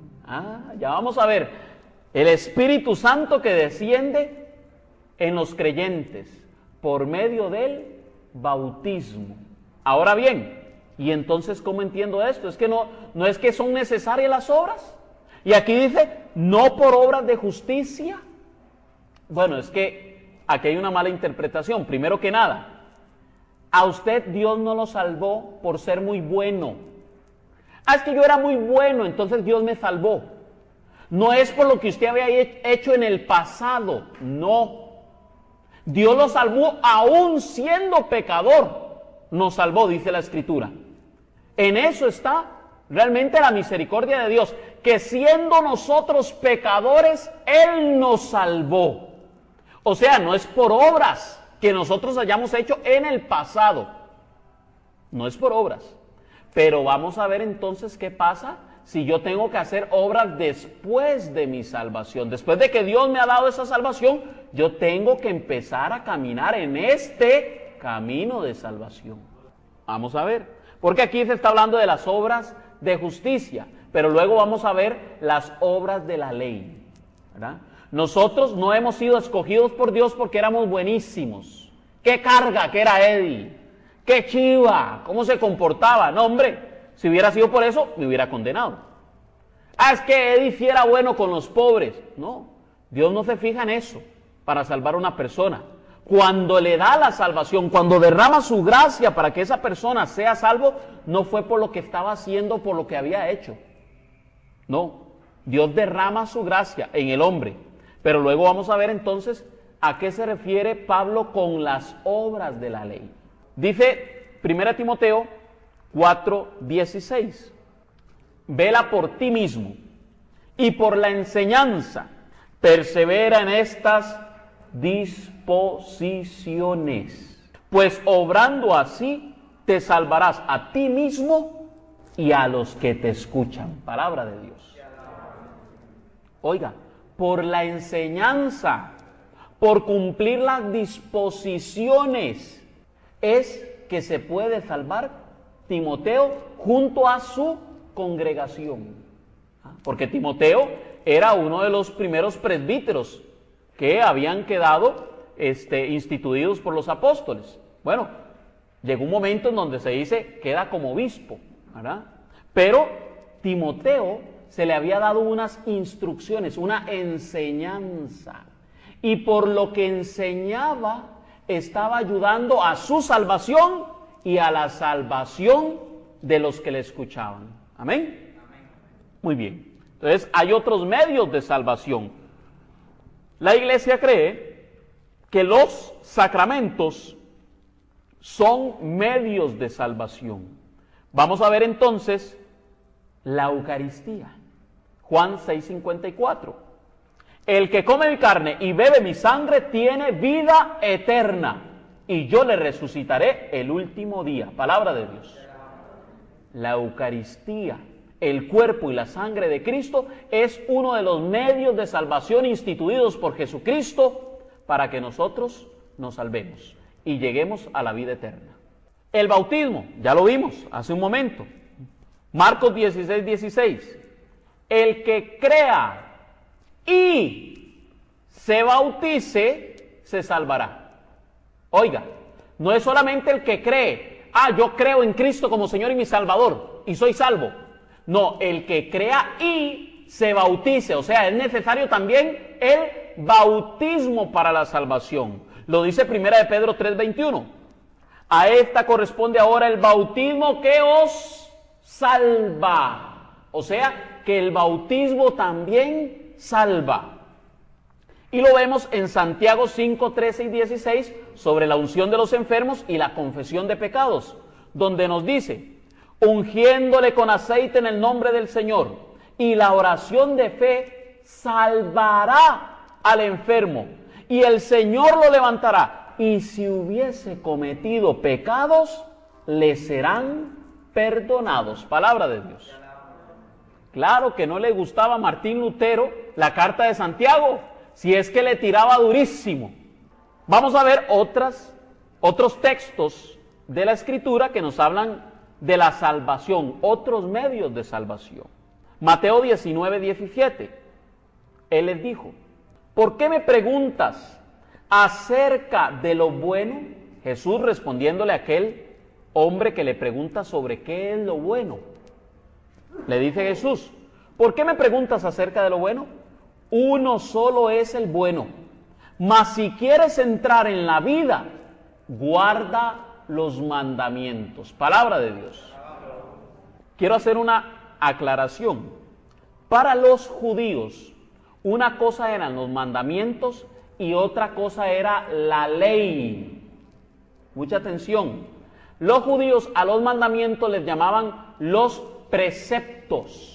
Ya vamos a ver, el Espíritu Santo que desciende en los creyentes por medio del bautismo. Ahora bien, ¿y entonces cómo entiendo esto? Es que no es que son necesarias las obras. Y aquí dice, no por obras de justicia. Bueno, es que aquí hay una mala interpretación. Primero que nada, a usted Dios no lo salvó por ser muy bueno. Es que yo era muy bueno, entonces Dios me salvó. No es por lo que usted había hecho en el pasado, no. Dios lo salvó aún siendo pecador. Nos salvó, dice la Escritura. En eso está realmente la misericordia de Dios, que siendo nosotros pecadores, Él nos salvó. O sea, no es por obras que nosotros hayamos hecho en el pasado. No es por obras. Pero vamos a ver entonces qué pasa si yo tengo que hacer obras después de mi salvación. Después de que Dios me ha dado esa salvación, yo tengo que empezar a caminar en este camino de salvación. Vamos a ver, porque aquí se está hablando de las obras de justicia, pero luego vamos a ver las obras de la ley, ¿verdad? Nosotros no hemos sido escogidos por Dios porque éramos buenísimos. ¡Qué carga que era Eddie! ¡Qué chiva! ¿Cómo se comportaba? No, hombre, si hubiera sido por eso, me hubiera condenado. Es que Eddie sí era bueno con los pobres. No, Dios no se fija en eso para salvar a una persona. Cuando le da la salvación, cuando derrama su gracia para que esa persona sea salvo, no fue por lo que estaba haciendo, por lo que había hecho. No, Dios derrama su gracia en el hombre. Pero luego vamos a ver entonces a qué se refiere Pablo con las obras de la ley. Dice 1 Timoteo 4:16. Vela por ti mismo y por la enseñanza, persevera en estas disposiciones, pues obrando así te salvarás a ti mismo y a los que te escuchan. Palabra de Dios. Oiga, por la enseñanza, por cumplir las disposiciones, es que se puede salvar Timoteo junto a su congregación. Porque Timoteo era uno de los primeros presbíteros que habían quedado instituidos por los apóstoles. Bueno, llegó un momento en donde se dice, queda como obispo, ¿verdad? Pero Timoteo se le había dado unas instrucciones, una enseñanza. Y por lo que enseñaba, estaba ayudando a su salvación y a la salvación de los que le escuchaban. ¿Amén? Muy bien. Entonces, hay otros medios de salvación. La iglesia cree que los sacramentos son medios de salvación. Vamos a ver entonces la Eucaristía. Juan 6:54. El que come mi carne y bebe mi sangre tiene vida eterna, y yo le resucitaré el último día. Palabra de Dios. La Eucaristía, el cuerpo y la sangre de Cristo, es uno de los medios de salvación instituidos por Jesucristo para que nosotros nos salvemos y lleguemos a la vida eterna. El bautismo, ya lo vimos hace un momento. Marcos 16:16. El que crea y se bautice, se salvará. Oiga, no es solamente el que cree, yo creo en Cristo como Señor y mi Salvador y soy salvo. No, el que crea y se bautice, o sea, es necesario también el bautismo para la salvación. Lo dice 1 de Pedro 3:21. A esta corresponde ahora el bautismo que os salva. O sea, que el bautismo también salva. Y lo vemos en Santiago 5:13 y 16 sobre la unción de los enfermos y la confesión de pecados, donde nos dice, ungiéndole con aceite en el nombre del Señor, y la oración de fe salvará al enfermo, y el Señor lo levantará, y si hubiese cometido pecados, le serán perdonados. Palabra de Dios. Claro que no le gustaba a Martín Lutero la carta de Santiago, si es que le tiraba durísimo. Vamos a ver otros textos de la Escritura que nos hablan de la salvación, otros medios de salvación. Mateo 19:17. Él les dijo, ¿por qué me preguntas acerca de lo bueno? Jesús respondiéndole a aquel hombre que le pregunta sobre qué es lo bueno. Le dice Jesús, ¿por qué me preguntas acerca de lo bueno? Uno solo es el bueno. Mas si quieres entrar en la vida, guarda los mandamientos. Palabra de Dios. Quiero hacer una aclaración. Para los judíos, una cosa eran los mandamientos y otra cosa era la ley. Mucha atención. Los judíos a los mandamientos les llamaban los preceptos.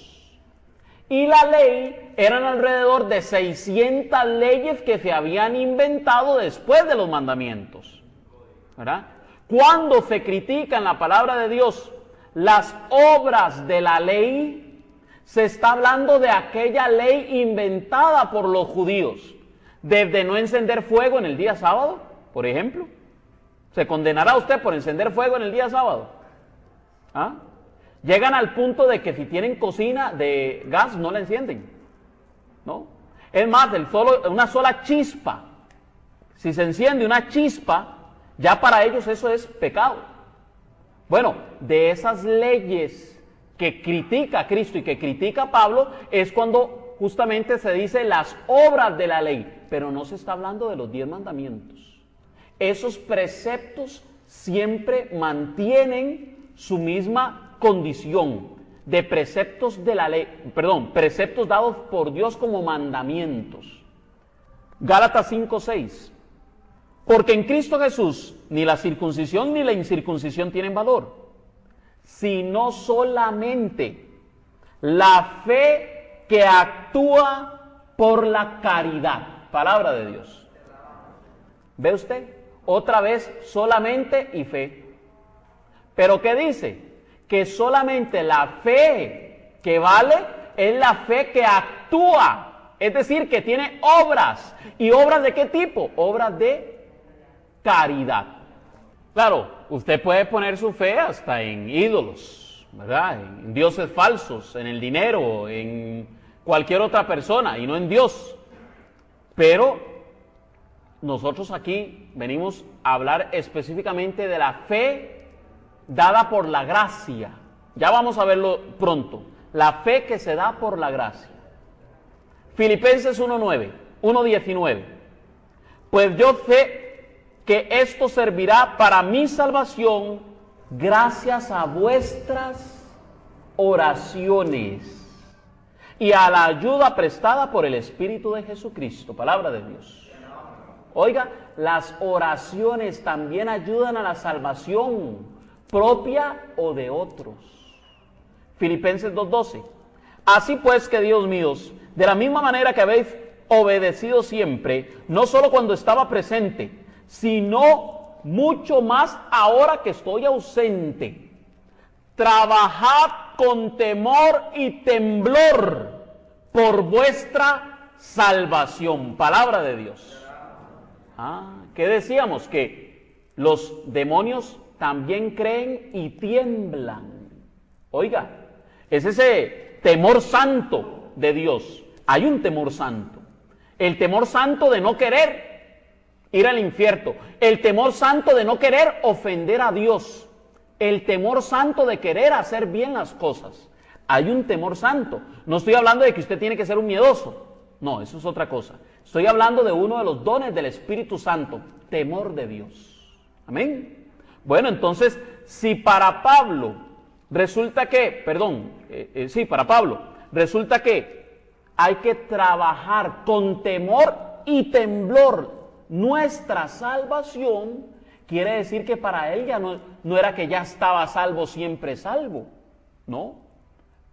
Y la ley eran alrededor de 600 leyes que se habían inventado después de los mandamientos. ¿Verdad? Cuando se critica en la palabra de Dios las obras de la ley, se está hablando de aquella ley inventada por los judíos. Desde no encender fuego en el día sábado, por ejemplo. ¿Se condenará usted por encender fuego en el día sábado? ¿Ah? Llegan al punto de que si tienen cocina de gas, no la encienden, ¿no? Es más, una sola chispa, si se enciende una chispa, ya para ellos eso es pecado. Bueno, de esas leyes que critica Cristo y que critica Pablo, es cuando justamente se dice las obras de la ley, pero no se está hablando de los 10 mandamientos. Esos preceptos siempre mantienen su misma condición de preceptos de la ley, preceptos dados por Dios como mandamientos. Gálatas 5:6. Porque en Cristo Jesús ni la circuncisión ni la incircuncisión tienen valor, sino solamente la fe que actúa por la caridad. Palabra de Dios. ¿Ve usted? Otra vez solamente y fe. ¿Pero qué dice? Que solamente la fe que vale es la fe que actúa, es decir, que tiene obras. ¿Y obras de qué tipo? Obras de caridad. Claro, usted puede poner su fe hasta en ídolos, ¿verdad? En dioses falsos, en el dinero, en cualquier otra persona y no en Dios. Pero nosotros aquí venimos a hablar específicamente de la fe dada por la gracia, Ya vamos a verlo pronto. La fe que se da por la gracia. Filipenses 1:19. Pues yo sé que esto servirá para mi salvación gracias a vuestras oraciones y a la ayuda prestada por el Espíritu de Jesucristo. Palabra de Dios. Oiga, las oraciones también ayudan a la salvación propia o de otros. Filipenses 2:12. Así pues, queridos míos, de la misma manera que habéis obedecido siempre, no solo cuando estaba presente, sino mucho más ahora que estoy ausente, trabajad con temor y temblor por vuestra salvación. Palabra de Dios. ¿Qué decíamos? Que los demonios también creen y tiemblan. Oiga, es ese temor santo de Dios. Hay un temor santo. El temor santo de no querer ir al infierno. El temor santo de no querer ofender a Dios. El temor santo de querer hacer bien las cosas. Hay un temor santo. No estoy hablando de que usted tiene que ser un miedoso. No, eso es otra cosa. Estoy hablando de uno de los dones del Espíritu Santo. Temor de Dios. Amén. Bueno, entonces, si para Pablo resulta que, para Pablo, resulta que hay que trabajar con temor y temblor nuestra salvación, quiere decir que para él ya no era que ya estaba salvo, siempre salvo, ¿no?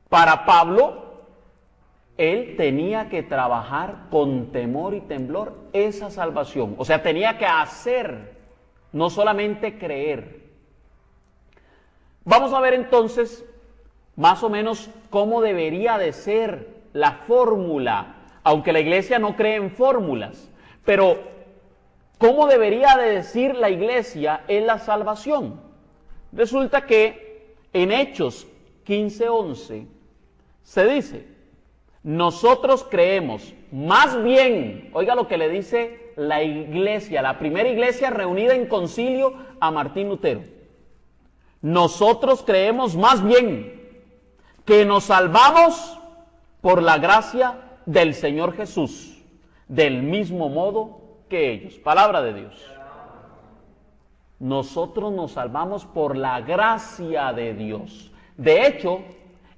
Para Pablo, él tenía que trabajar con temor y temblor esa salvación, o sea, tenía que hacer, no solamente creer. Vamos a ver entonces más o menos cómo debería de ser la fórmula, aunque la iglesia no cree en fórmulas, pero ¿cómo debería de decir la iglesia en la salvación? Resulta que en Hechos 15:11 se dice, nosotros creemos, más bien, oiga lo que le dice la iglesia, la primera iglesia reunida en concilio a Martín Lutero. Nosotros creemos más bien que nos salvamos por la gracia del Señor Jesús, del mismo modo que ellos. Palabra de Dios. Nosotros nos salvamos por la gracia de Dios. De hecho,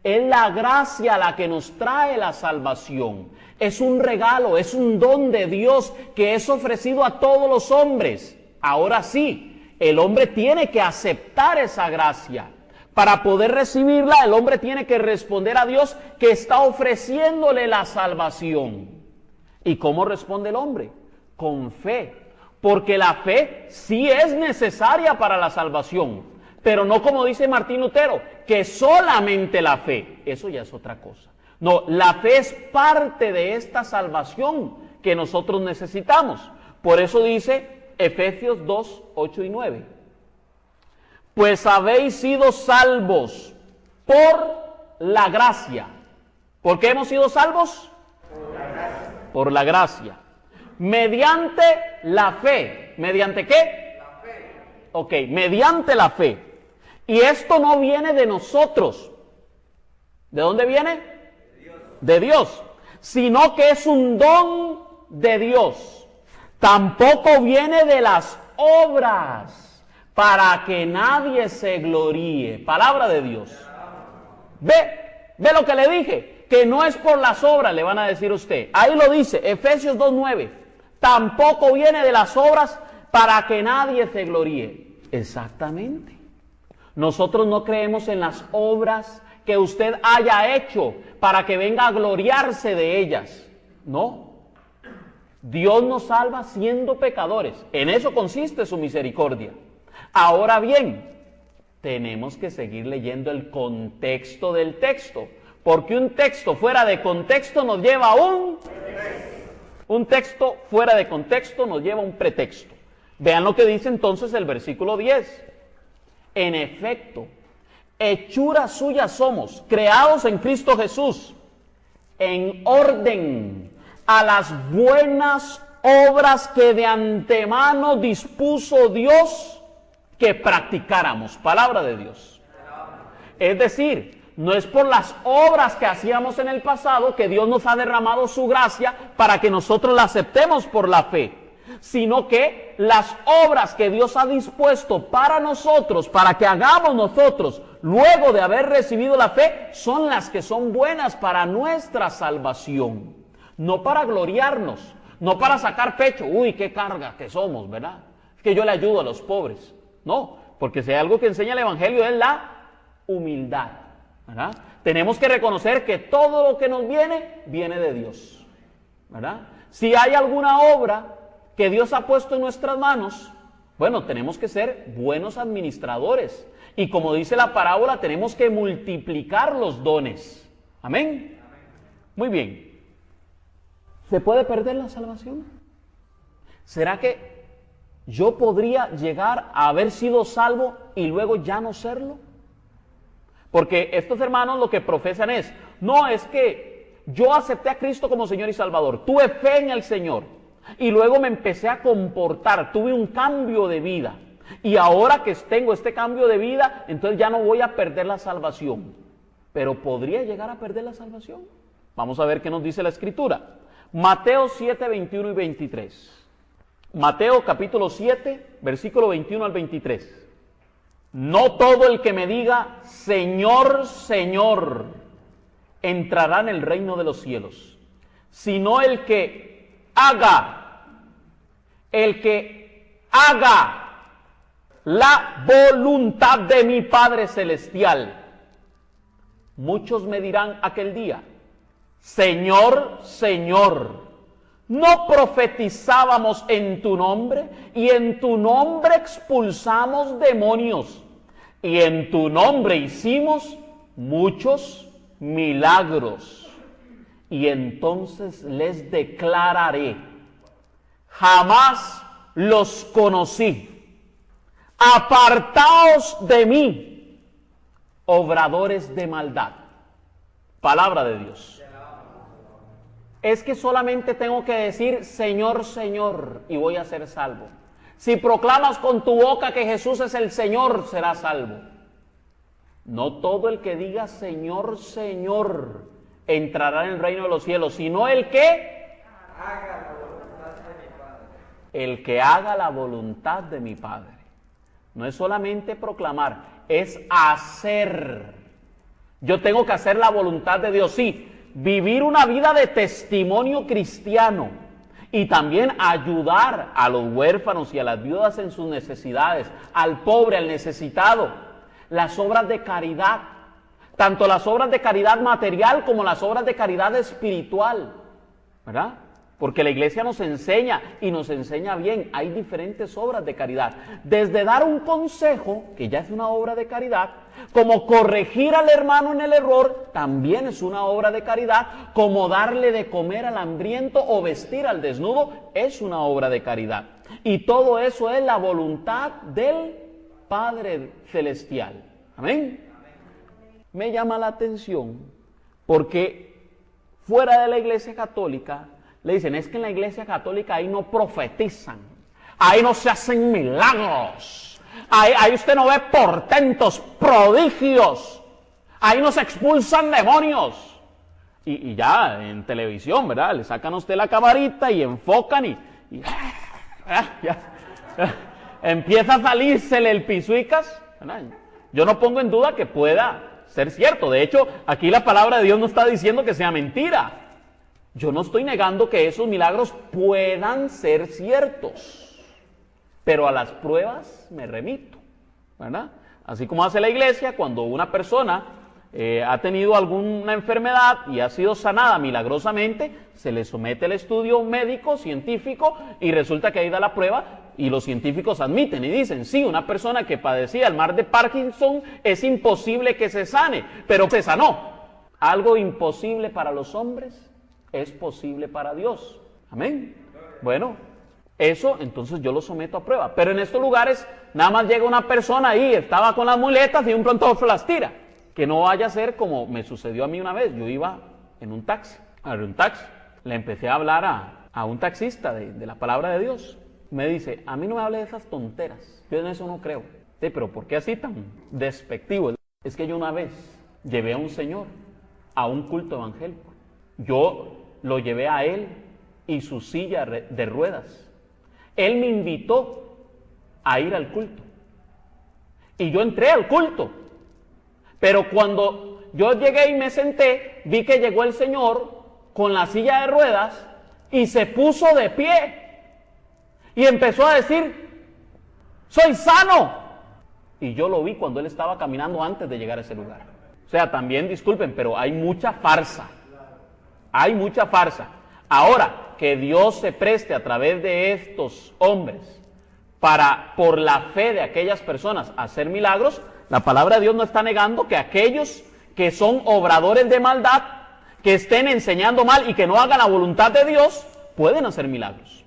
es la gracia la que nos trae la salvación. Es un regalo, es un don de Dios que es ofrecido a todos los hombres. Ahora sí, el hombre tiene que aceptar esa gracia. Para poder recibirla, el hombre tiene que responder a Dios que está ofreciéndole la salvación. ¿Y cómo responde el hombre? Con fe. Porque la fe sí es necesaria para la salvación. Pero no como dice Martín Lutero, que solamente la fe. Eso ya es otra cosa. No, la fe es parte de esta salvación que nosotros necesitamos. Por eso dice Efesios 2:8-9. Pues habéis sido salvos por la gracia. ¿Por qué hemos sido salvos? Por la gracia. Por la gracia. Mediante la fe. ¿Mediante qué? La fe. Ok, mediante la fe. Y esto no viene de nosotros. ¿De dónde viene? De Dios. De Dios. Sino que es un don de Dios. Tampoco viene de las obras, para que nadie se gloríe. Palabra de Dios. Ve lo que le dije, que no es por las obras, le van a decir a usted. Ahí lo dice, Efesios 2:9. Tampoco viene de las obras para que nadie se gloríe. Exactamente. Nosotros no creemos en las obras que usted haya hecho para que venga a gloriarse de ellas. No. Dios nos salva siendo pecadores. En eso consiste su misericordia. Ahora bien, tenemos que seguir leyendo el contexto del texto, porque un texto fuera de contexto nos lleva a un texto fuera de contexto nos lleva a un pretexto. Vean lo que dice entonces el versículo 10. En efecto, hechura suya somos, creados en Cristo Jesús, en orden a las buenas obras que de antemano dispuso Dios que practicáramos. Palabra de Dios. Es decir, no es por las obras que hacíamos en el pasado que Dios nos ha derramado su gracia para que nosotros la aceptemos por la fe, sino que las obras que Dios ha dispuesto para nosotros, para que hagamos nosotros, luego de haber recibido la fe, son las que son buenas para nuestra salvación. No para gloriarnos, no para sacar pecho, uy, qué carga que somos, ¿verdad? Es que yo le ayudo a los pobres. No, porque si hay algo que enseña el Evangelio es la humildad, ¿verdad? Tenemos que reconocer que todo lo que nos viene, viene de Dios, ¿verdad? Si hay alguna obra que Dios ha puesto en nuestras manos, bueno, tenemos que ser buenos administradores. Y como dice la parábola, tenemos que multiplicar los dones. ¿Amén? Muy bien. ¿Se puede perder la salvación? ¿Será que yo podría llegar a haber sido salvo y luego ya no serlo? Porque estos hermanos lo que profesan es, no, es que yo acepté a Cristo como Señor y Salvador, tuve fe en el Señor y luego me empecé a comportar, tuve un cambio de vida y ahora que tengo este cambio de vida, entonces ya no voy a perder la salvación. Pero ¿podría llegar a perder la salvación? Vamos a ver qué nos dice la Escritura. Mateo 7, 21 y 23. Mateo capítulo 7, versículo 21 al 23. No todo el que me diga, Señor, Señor, entrará en el reino de los cielos, sino el que haga la voluntad de mi Padre Celestial. Muchos me dirán aquel día, Señor, Señor, ¿no profetizábamos en tu nombre? Y en tu nombre expulsamos demonios. Y en tu nombre hicimos muchos milagros. Y entonces les declararé, jamás los conocí. Apartaos de mí, obradores de maldad. Palabra de Dios. Es que solamente tengo que decir Señor, Señor y voy a ser salvo. Si proclamas con tu boca que Jesús es el Señor, serás salvo. No todo el que diga Señor, Señor entrará en el reino de los cielos, sino el que haga la voluntad de mi Padre. El que haga la voluntad de mi Padre. No es solamente proclamar, es hacer. Yo tengo que hacer la voluntad de Dios, sí. Vivir una vida de testimonio cristiano y también ayudar a los huérfanos y a las viudas en sus necesidades, al pobre, al necesitado. Las obras de caridad, tanto las obras de caridad material como las obras de caridad espiritual, ¿verdad? Porque la iglesia nos enseña y nos enseña bien, hay diferentes obras de caridad. Desde dar un consejo, que ya es una obra de caridad, como corregir al hermano en el error, también es una obra de caridad, como darle de comer al hambriento o vestir al desnudo, es una obra de caridad. Y todo eso es la voluntad del Padre Celestial. Amén. Me llama la atención porque fuera de la Iglesia Católica, le dicen, es que en la Iglesia Católica ahí no profetizan, ahí no se hacen milagros, ahí usted no ve portentos, prodigios, ahí no se expulsan demonios. Y ya en televisión, ¿verdad? Le sacan a usted la camarita y enfocan y empieza a salírsele el pisuicas, ¿verdad? Yo no pongo en duda que pueda ser cierto. De hecho, aquí la palabra de Dios no está diciendo que sea mentira. Yo no estoy negando que esos milagros puedan ser ciertos, pero a las pruebas me remito, ¿verdad? Así como hace la iglesia cuando una persona ha tenido alguna enfermedad y ha sido sanada milagrosamente, se le somete al estudio médico, científico, y resulta que ahí da la prueba y los científicos admiten y dicen, sí, una persona que padecía el mal de Parkinson es imposible que se sane, pero se sanó. Algo imposible para los hombres es posible para Dios. Amén. Bueno, eso entonces yo lo someto a prueba. Pero en estos lugares nada más llega una persona ahí, estaba con las muletas y un pronto las tira. Que no vaya a ser como me sucedió a mí una vez. Yo iba en un taxi, le empecé a hablar a un taxista de la palabra de Dios. Me dice, a mí no me hable de esas tonteras, yo en eso no creo. Sí, pero ¿por qué así tan despectivo? Es que yo una vez llevé a un señor a un culto evangélico. Yo lo llevé a él y su silla de ruedas. Él me invitó a ir al culto. Y yo entré al culto. Pero cuando yo llegué y me senté, vi que llegó el señor con la silla de ruedas y se puso de pie. Y empezó a decir, ¡soy sano! Y yo lo vi cuando él estaba caminando antes de llegar a ese lugar. O sea, también disculpen, pero hay mucha farsa. Hay mucha farsa. Ahora, que Dios se preste a través de estos hombres para, por la fe de aquellas personas, hacer milagros, la palabra de Dios no está negando que aquellos que son obradores de maldad, que estén enseñando mal y que no hagan la voluntad de Dios, pueden hacer milagros.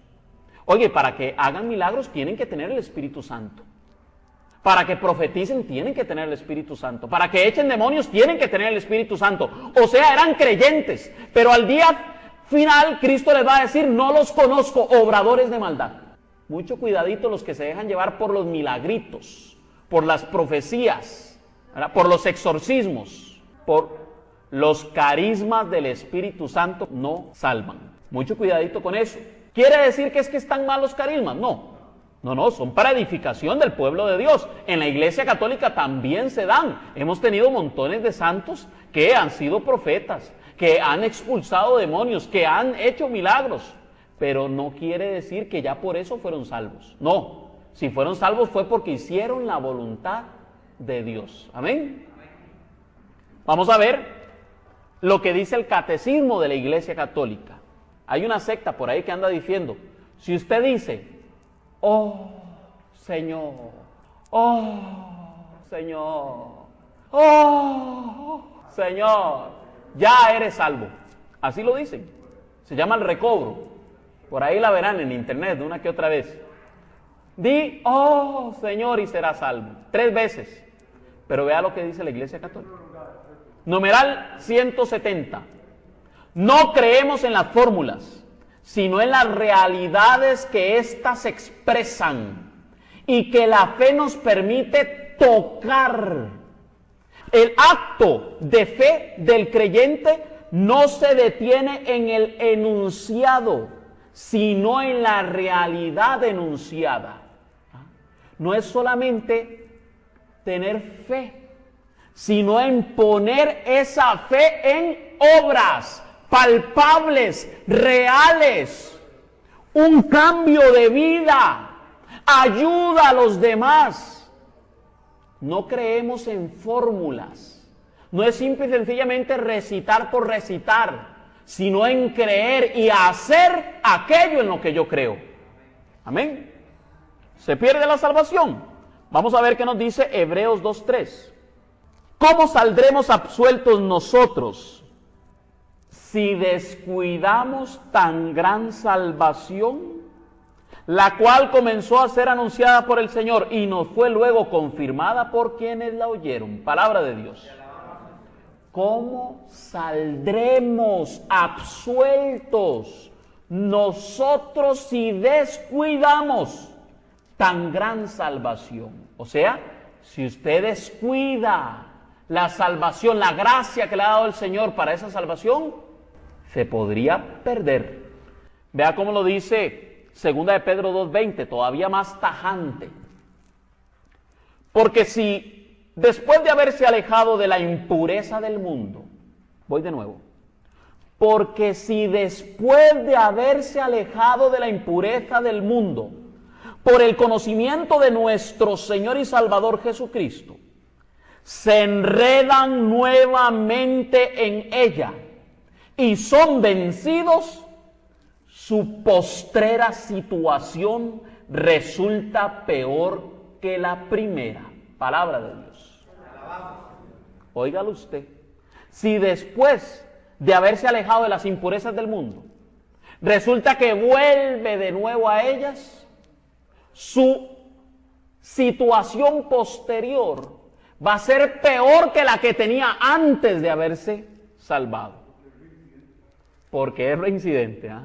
Oye, para que hagan milagros tienen que tener el Espíritu Santo. Para que profeticen tienen que tener el Espíritu Santo. Para que echen demonios tienen que tener el Espíritu Santo. O sea, eran creyentes. Pero al día final Cristo les va a decir, no los conozco, obradores de maldad. Mucho cuidadito los que se dejan llevar por los milagritos, por las profecías, ¿verdad? Por los exorcismos, por los carismas del Espíritu Santo no salvan. Mucho cuidadito con eso. ¿Quiere decir que es que están mal los carismas? No. No, son para edificación del pueblo de Dios. En la Iglesia Católica también se dan. Hemos tenido montones de santos que han sido profetas, que han expulsado demonios, que han hecho milagros. Pero no quiere decir que ya por eso fueron salvos. No, si fueron salvos fue porque hicieron la voluntad de Dios. Amén. Vamos a ver lo que dice el catecismo de la Iglesia Católica. Hay una secta por ahí que anda diciendo, si usted dice, oh Señor, oh Señor, oh Señor, ya eres salvo. Así lo dicen. Se llama el recobro. Por ahí la verán en internet de una que otra vez. Di, oh Señor, y serás salvo. 3 veces. Pero vea lo que dice la Iglesia Católica. Numeral 170. No creemos en las fórmulas, sino en las realidades que éstas expresan y que la fe nos permite tocar. El acto de fe del creyente no se detiene en el enunciado, sino en la realidad enunciada. No es solamente tener fe, sino en poner esa fe en obras palpables, reales, un cambio de vida, ayuda a los demás. No creemos en fórmulas, no es simple y sencillamente recitar por recitar, sino en creer y hacer aquello en lo que yo creo. Amén. ¿Se pierde la salvación? Vamos a ver qué nos dice Hebreos 2:3. ¿Cómo saldremos absueltos nosotros si descuidamos tan gran salvación, la cual comenzó a ser anunciada por el Señor y nos fue luego confirmada por quienes la oyeron? Palabra de Dios. ¿Cómo saldremos absueltos nosotros si descuidamos tan gran salvación? O sea, si usted descuida la salvación, la gracia que le ha dado el Señor para esa salvación, se podría perder. Vea cómo lo dice 2 de Pedro 2:20, todavía más tajante. Porque si después de haberse alejado de la impureza del mundo, voy de nuevo, porque si después de haberse alejado de la impureza del mundo, por el conocimiento de nuestro Señor y Salvador Jesucristo, se enredan nuevamente en ella y son vencidos, su postrera situación resulta peor que la primera. Palabra de Dios. Óigalo usted. Si después de haberse alejado de las impurezas del mundo, resulta que vuelve de nuevo a ellas, su situación posterior va a ser peor que la que tenía antes de haberse salvado. Porque es reincidente, ¿eh?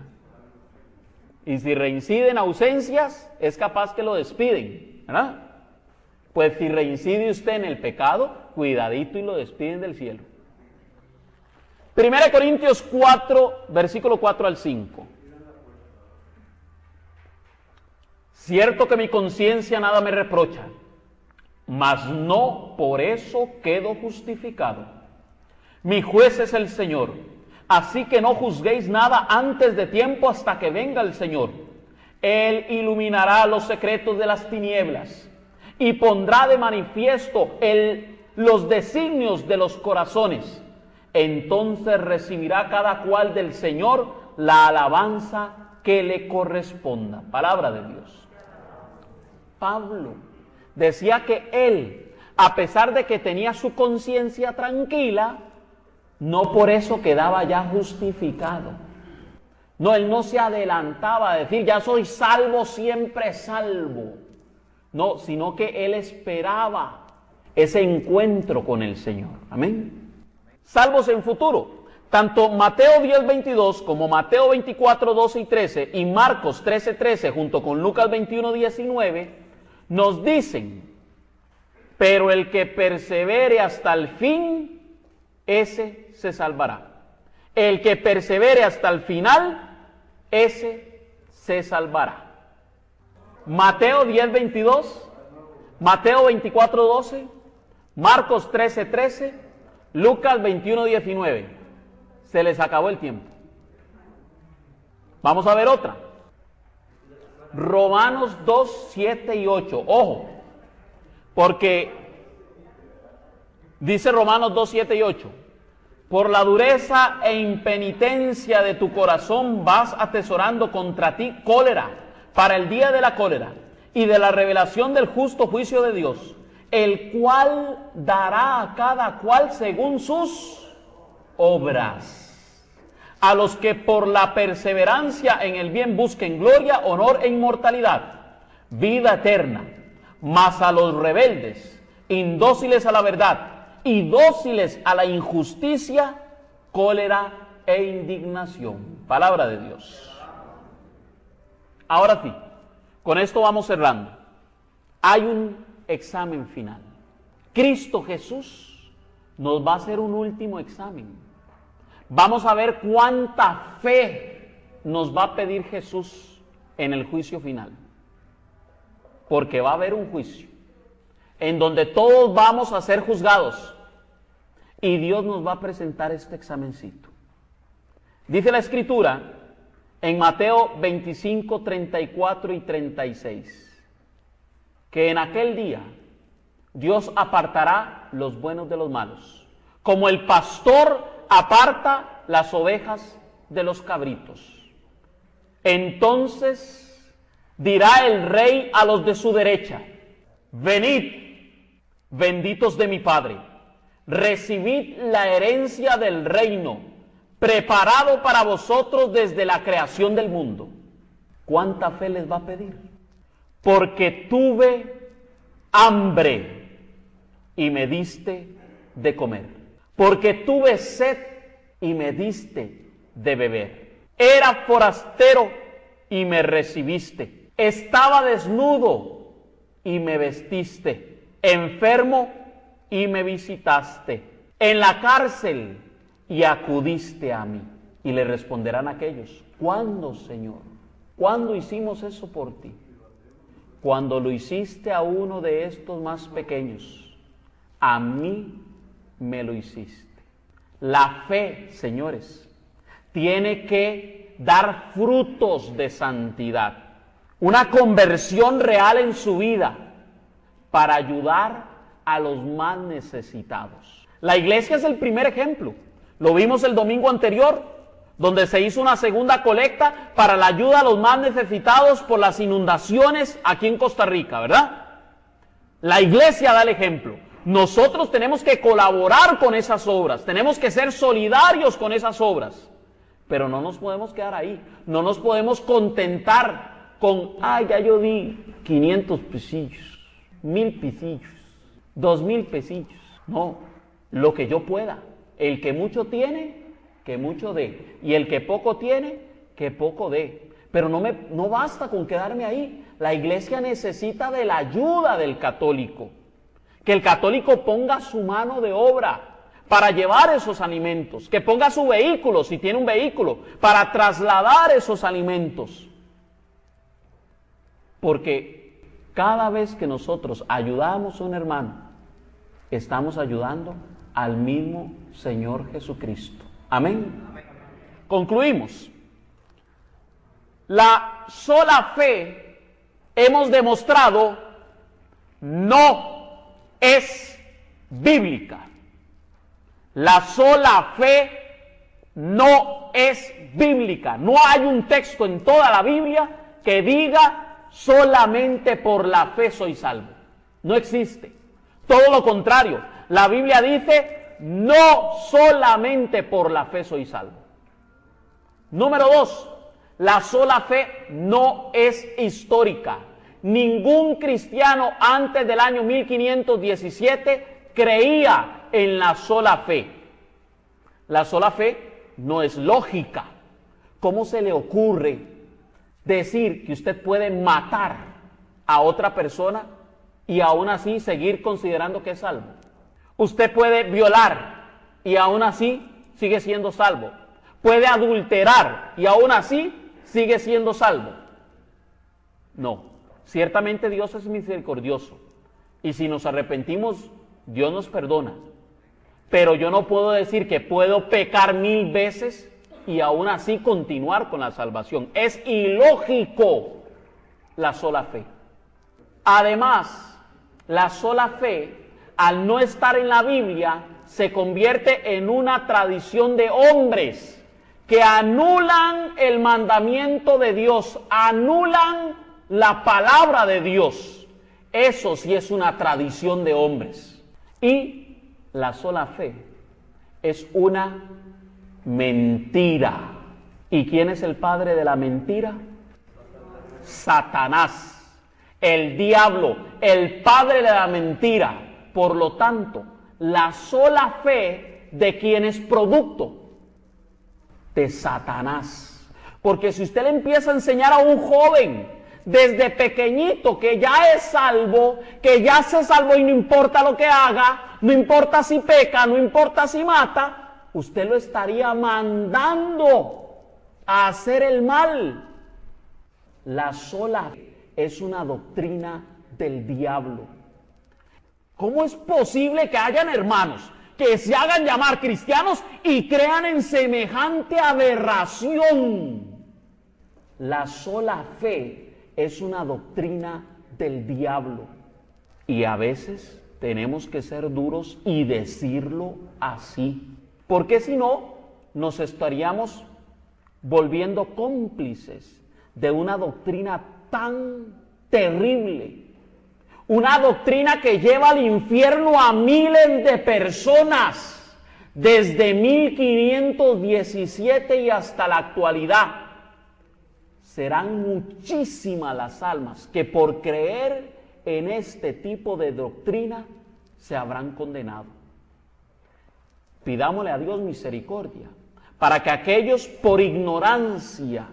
Y si reincide en ausencias, es capaz que lo despiden, ¿verdad? Pues si reincide usted en el pecado, cuidadito y lo despiden del cielo. 1 Corintios 4, versículo 4 al 5. Cierto que mi conciencia nada me reprocha, mas no por eso quedo justificado. Mi juez es el Señor, así que no juzguéis nada antes de tiempo hasta que venga el Señor. Él iluminará los secretos de las tinieblas y pondrá de manifiesto los designios de los corazones. Entonces recibirá cada cual del Señor la alabanza que le corresponda. Palabra de Dios. Pablo decía que él, a pesar de que tenía su conciencia tranquila, no por eso quedaba ya justificado. No, él no se adelantaba a decir, ya soy salvo, siempre salvo. No, sino que él esperaba ese encuentro con el Señor. Amén. Salvos en futuro. Tanto Mateo 10:22 como Mateo 24:12 y 13 y Marcos 13:13 junto con Lucas 21:19 nos dicen, pero el que persevere hasta el fin, ese se salvará. El que persevere hasta el final, ese se salvará. Mateo 10:22, Mateo 24:12, Marcos 13:13, Lucas 21:19. Se les acabó el tiempo. Vamos a ver otra. Romanos 2, 7 y 8. Ojo, porque dice Romanos 2, 7 y 8. Por la dureza e impenitencia de tu corazón vas atesorando contra ti cólera para el día de la cólera y de la revelación del justo juicio de Dios, el cual dará a cada cual según sus obras. A los que por la perseverancia en el bien busquen gloria, honor e inmortalidad, vida eterna. Mas a los rebeldes, indóciles a la verdad y dóciles a la injusticia, cólera e indignación. Palabra de Dios. Ahora sí, con esto vamos cerrando. Hay un examen final. Cristo Jesús nos va a hacer un último examen. Vamos a ver cuánta fe nos va a pedir Jesús en el juicio final. Porque va a haber un juicio en donde todos vamos a ser juzgados y Dios nos va a presentar este examencito. Dice la Escritura en Mateo 25, 34 y 36 que en aquel día Dios apartará los buenos de los malos, como el pastor aparta las ovejas de los cabritos. Entonces dirá el rey a los de su derecha, venid, benditos de mi Padre, recibid la herencia del reino, preparado para vosotros desde la creación del mundo. ¿Cuánta fe les va a pedir? Porque tuve hambre y me diste de comer. Porque tuve sed y me diste de beber. Era forastero y me recibiste. Estaba desnudo y me vestiste. Enfermo y me visitaste. En la cárcel y acudiste a mí. Y le responderán aquellos, ¿cuándo, Señor? ¿Cuándo hicimos eso por ti? Cuando lo hiciste a uno de estos más pequeños, a mí me lo hiciste. La fe, señores, tiene que dar frutos de santidad, una conversión real en su vida para ayudar a los más necesitados. La iglesia es el primer ejemplo. Lo vimos el domingo anterior, donde se hizo una segunda colecta para la ayuda a los más necesitados por las inundaciones aquí en Costa Rica, ¿verdad? La iglesia da el ejemplo. Nosotros tenemos que colaborar con esas obras, tenemos que ser solidarios con esas obras, pero no nos podemos quedar ahí, no nos podemos contentar con, ya yo di 500 pesillos, 1000 pesillos, 2000 pesillos. No, lo que yo pueda. El que mucho tiene, que mucho dé, y el que poco tiene, que poco dé. Pero no basta con quedarme ahí. La iglesia necesita de la ayuda del católico, Que el católico ponga su mano de obra para llevar esos alimentos, que ponga su vehículo, si tiene un vehículo, para trasladar esos alimentos. Porque cada vez que nosotros ayudamos a un hermano, estamos ayudando al mismo Señor Jesucristo. Amén. Concluimos. La sola fe, hemos demostrado, no es bíblica. La sola fe no es bíblica. No hay un texto en toda la Biblia que diga solamente por la fe soy salvo. No existe. Todo lo contrario. La Biblia dice no solamente por la fe soy salvo. Número 2. La sola fe no es histórica. Ningún cristiano antes del año 1517 creía en la sola fe. La sola fe no es lógica. ¿Cómo se le ocurre decir que usted puede matar a otra persona y aún así seguir considerando que es salvo? Usted puede violar y aún así sigue siendo salvo. Puede adulterar y aún así sigue siendo salvo. No, ciertamente Dios es misericordioso y si nos arrepentimos, Dios nos perdona. Pero yo no puedo decir que puedo pecar 1000 veces y aún así continuar con la salvación. Es ilógico la sola fe. Además, la sola fe, al no estar en la Biblia, se convierte en una tradición de hombres que anulan el mandamiento de Dios, anulan la palabra de Dios. Eso sí es una tradición de hombres. Y la sola fe es una mentira. ¿Y quién es el padre de la mentira? Satanás, el diablo, el padre de la mentira. Por lo tanto, la sola fe, ¿de quién es producto? De Satanás. Porque si usted le empieza a enseñar a un joven desde pequeñito que ya es salvo, que ya se salvó y no importa lo que haga, no importa si peca, no importa si mata, usted lo estaría mandando a hacer el mal. La sola fe es una doctrina del diablo. ¿Cómo es posible que hayan hermanos que se hagan llamar cristianos y crean en semejante aberración? La sola fe es una doctrina del diablo. Y a veces tenemos que ser duros y decirlo así. Porque si no, nos estaríamos volviendo cómplices de una doctrina tan terrible. Una doctrina que lleva al infierno a miles de personas desde 1517 y hasta la actualidad. Serán muchísimas las almas que por creer en este tipo de doctrina se habrán condenado. Pidámosle a Dios misericordia para que aquellos por ignorancia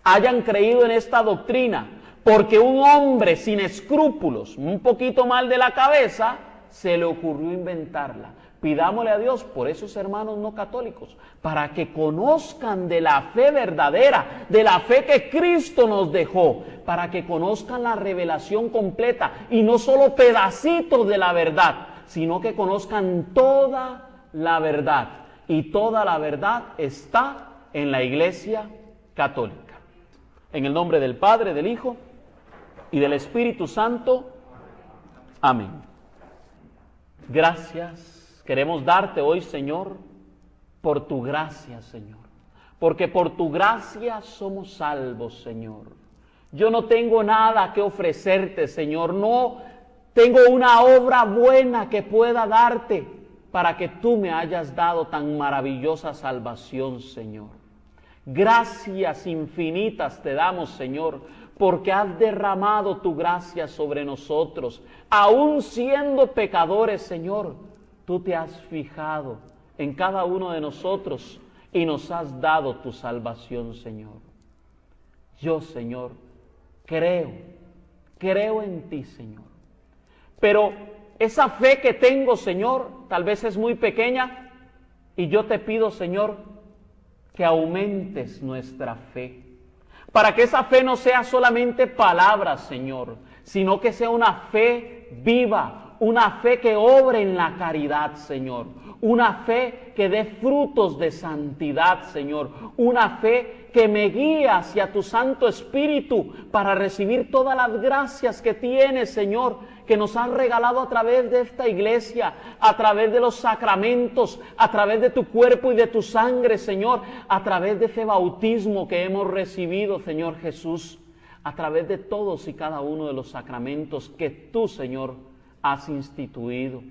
hayan creído en esta doctrina, porque un hombre sin escrúpulos, un poquito mal de la cabeza, se le ocurrió inventarla. Pidámosle a Dios por esos hermanos no católicos, para que conozcan de la fe verdadera, de la fe que Cristo nos dejó, para que conozcan la revelación completa y no solo pedacitos de la verdad, sino que conozcan toda la verdad. Y toda la verdad está en la Iglesia Católica. En el nombre del Padre, del Hijo y del Espíritu Santo. Amén. Gracias. Queremos darte hoy, Señor, por tu gracia, Señor. Porque por tu gracia somos salvos, Señor. Yo no tengo nada que ofrecerte, Señor. No tengo una obra buena que pueda darte para que tú me hayas dado tan maravillosa salvación, Señor. Gracias infinitas te damos, Señor, porque has derramado tu gracia sobre nosotros. Aún siendo pecadores, Señor, tú te has fijado en cada uno de nosotros y nos has dado tu salvación, Señor. Yo, Señor, creo en ti, Señor. Pero esa fe que tengo, Señor, tal vez es muy pequeña, y yo te pido, Señor, que aumentes nuestra fe, para que esa fe no sea solamente palabras, Señor, sino que sea una fe viva, una fe que obre en la caridad, Señor, una fe que dé frutos de santidad, Señor, una fe que me guíe hacia tu Santo Espíritu para recibir todas las gracias que tienes, Señor, que nos has regalado a través de esta iglesia, a través de los sacramentos, a través de tu cuerpo y de tu sangre, Señor, a través de ese bautismo que hemos recibido, Señor Jesús, a través de todos y cada uno de los sacramentos que tú, Señor, has instituido.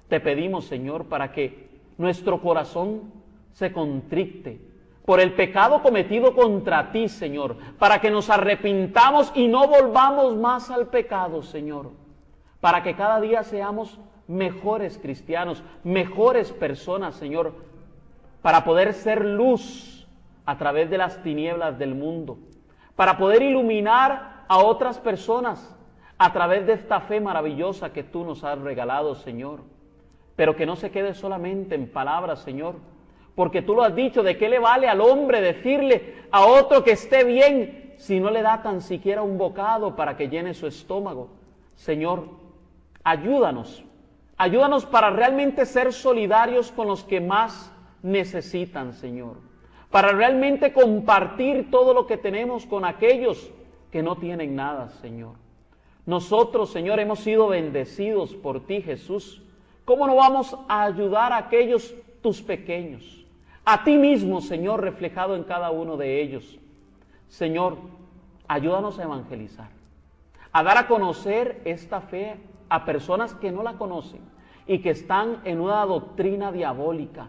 Te pedimos, Señor, para que nuestro corazón se contricte por el pecado cometido contra ti, Señor, para que nos arrepintamos y no volvamos más al pecado, Señor, para que cada día seamos mejores cristianos, mejores personas, Señor, para poder ser luz a través de las tinieblas del mundo, para poder iluminar a otras personas a través de esta fe maravillosa que tú nos has regalado, Señor. Pero que no se quede solamente en palabras, Señor, porque tú lo has dicho, ¿de qué le vale al hombre decirle a otro que esté bien si no le da tan siquiera un bocado para que llene su estómago? Señor, ayúdanos para realmente ser solidarios con los que más necesitan, Señor, para realmente compartir todo lo que tenemos con aquellos que no tienen nada, Señor. Nosotros, Señor, hemos sido bendecidos por ti, Jesús. ¿Cómo no vamos a ayudar a aquellos tus pequeños? A ti mismo, Señor, reflejado en cada uno de ellos. Señor, ayúdanos a evangelizar, a dar a conocer esta fe a personas que no la conocen y que están en una doctrina diabólica,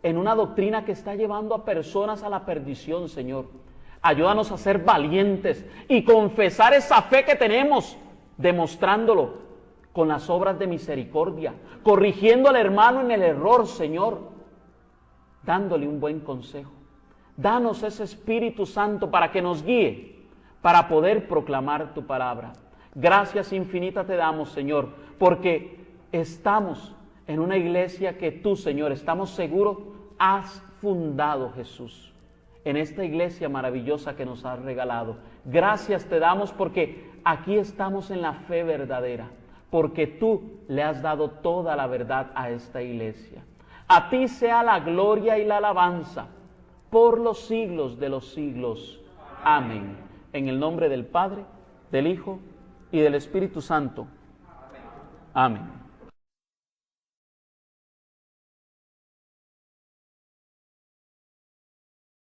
en una doctrina que está llevando a personas a la perdición, Señor. Ayúdanos a ser valientes y confesar esa fe que tenemos, demostrándolo con las obras de misericordia, corrigiendo al hermano en el error, Señor, dándole un buen consejo. Danos ese Espíritu Santo para que nos guíe, para poder proclamar tu palabra. Gracias infinitas te damos, Señor, porque estamos en una iglesia que tú, Señor, estamos seguros, has fundado, Jesús, en esta iglesia maravillosa que nos has regalado. Gracias te damos porque aquí estamos en la fe verdadera, porque tú le has dado toda la verdad a esta iglesia. A ti sea la gloria y la alabanza por los siglos de los siglos. Amén. En el nombre del Padre, del Hijo y del Espíritu Santo. Amén.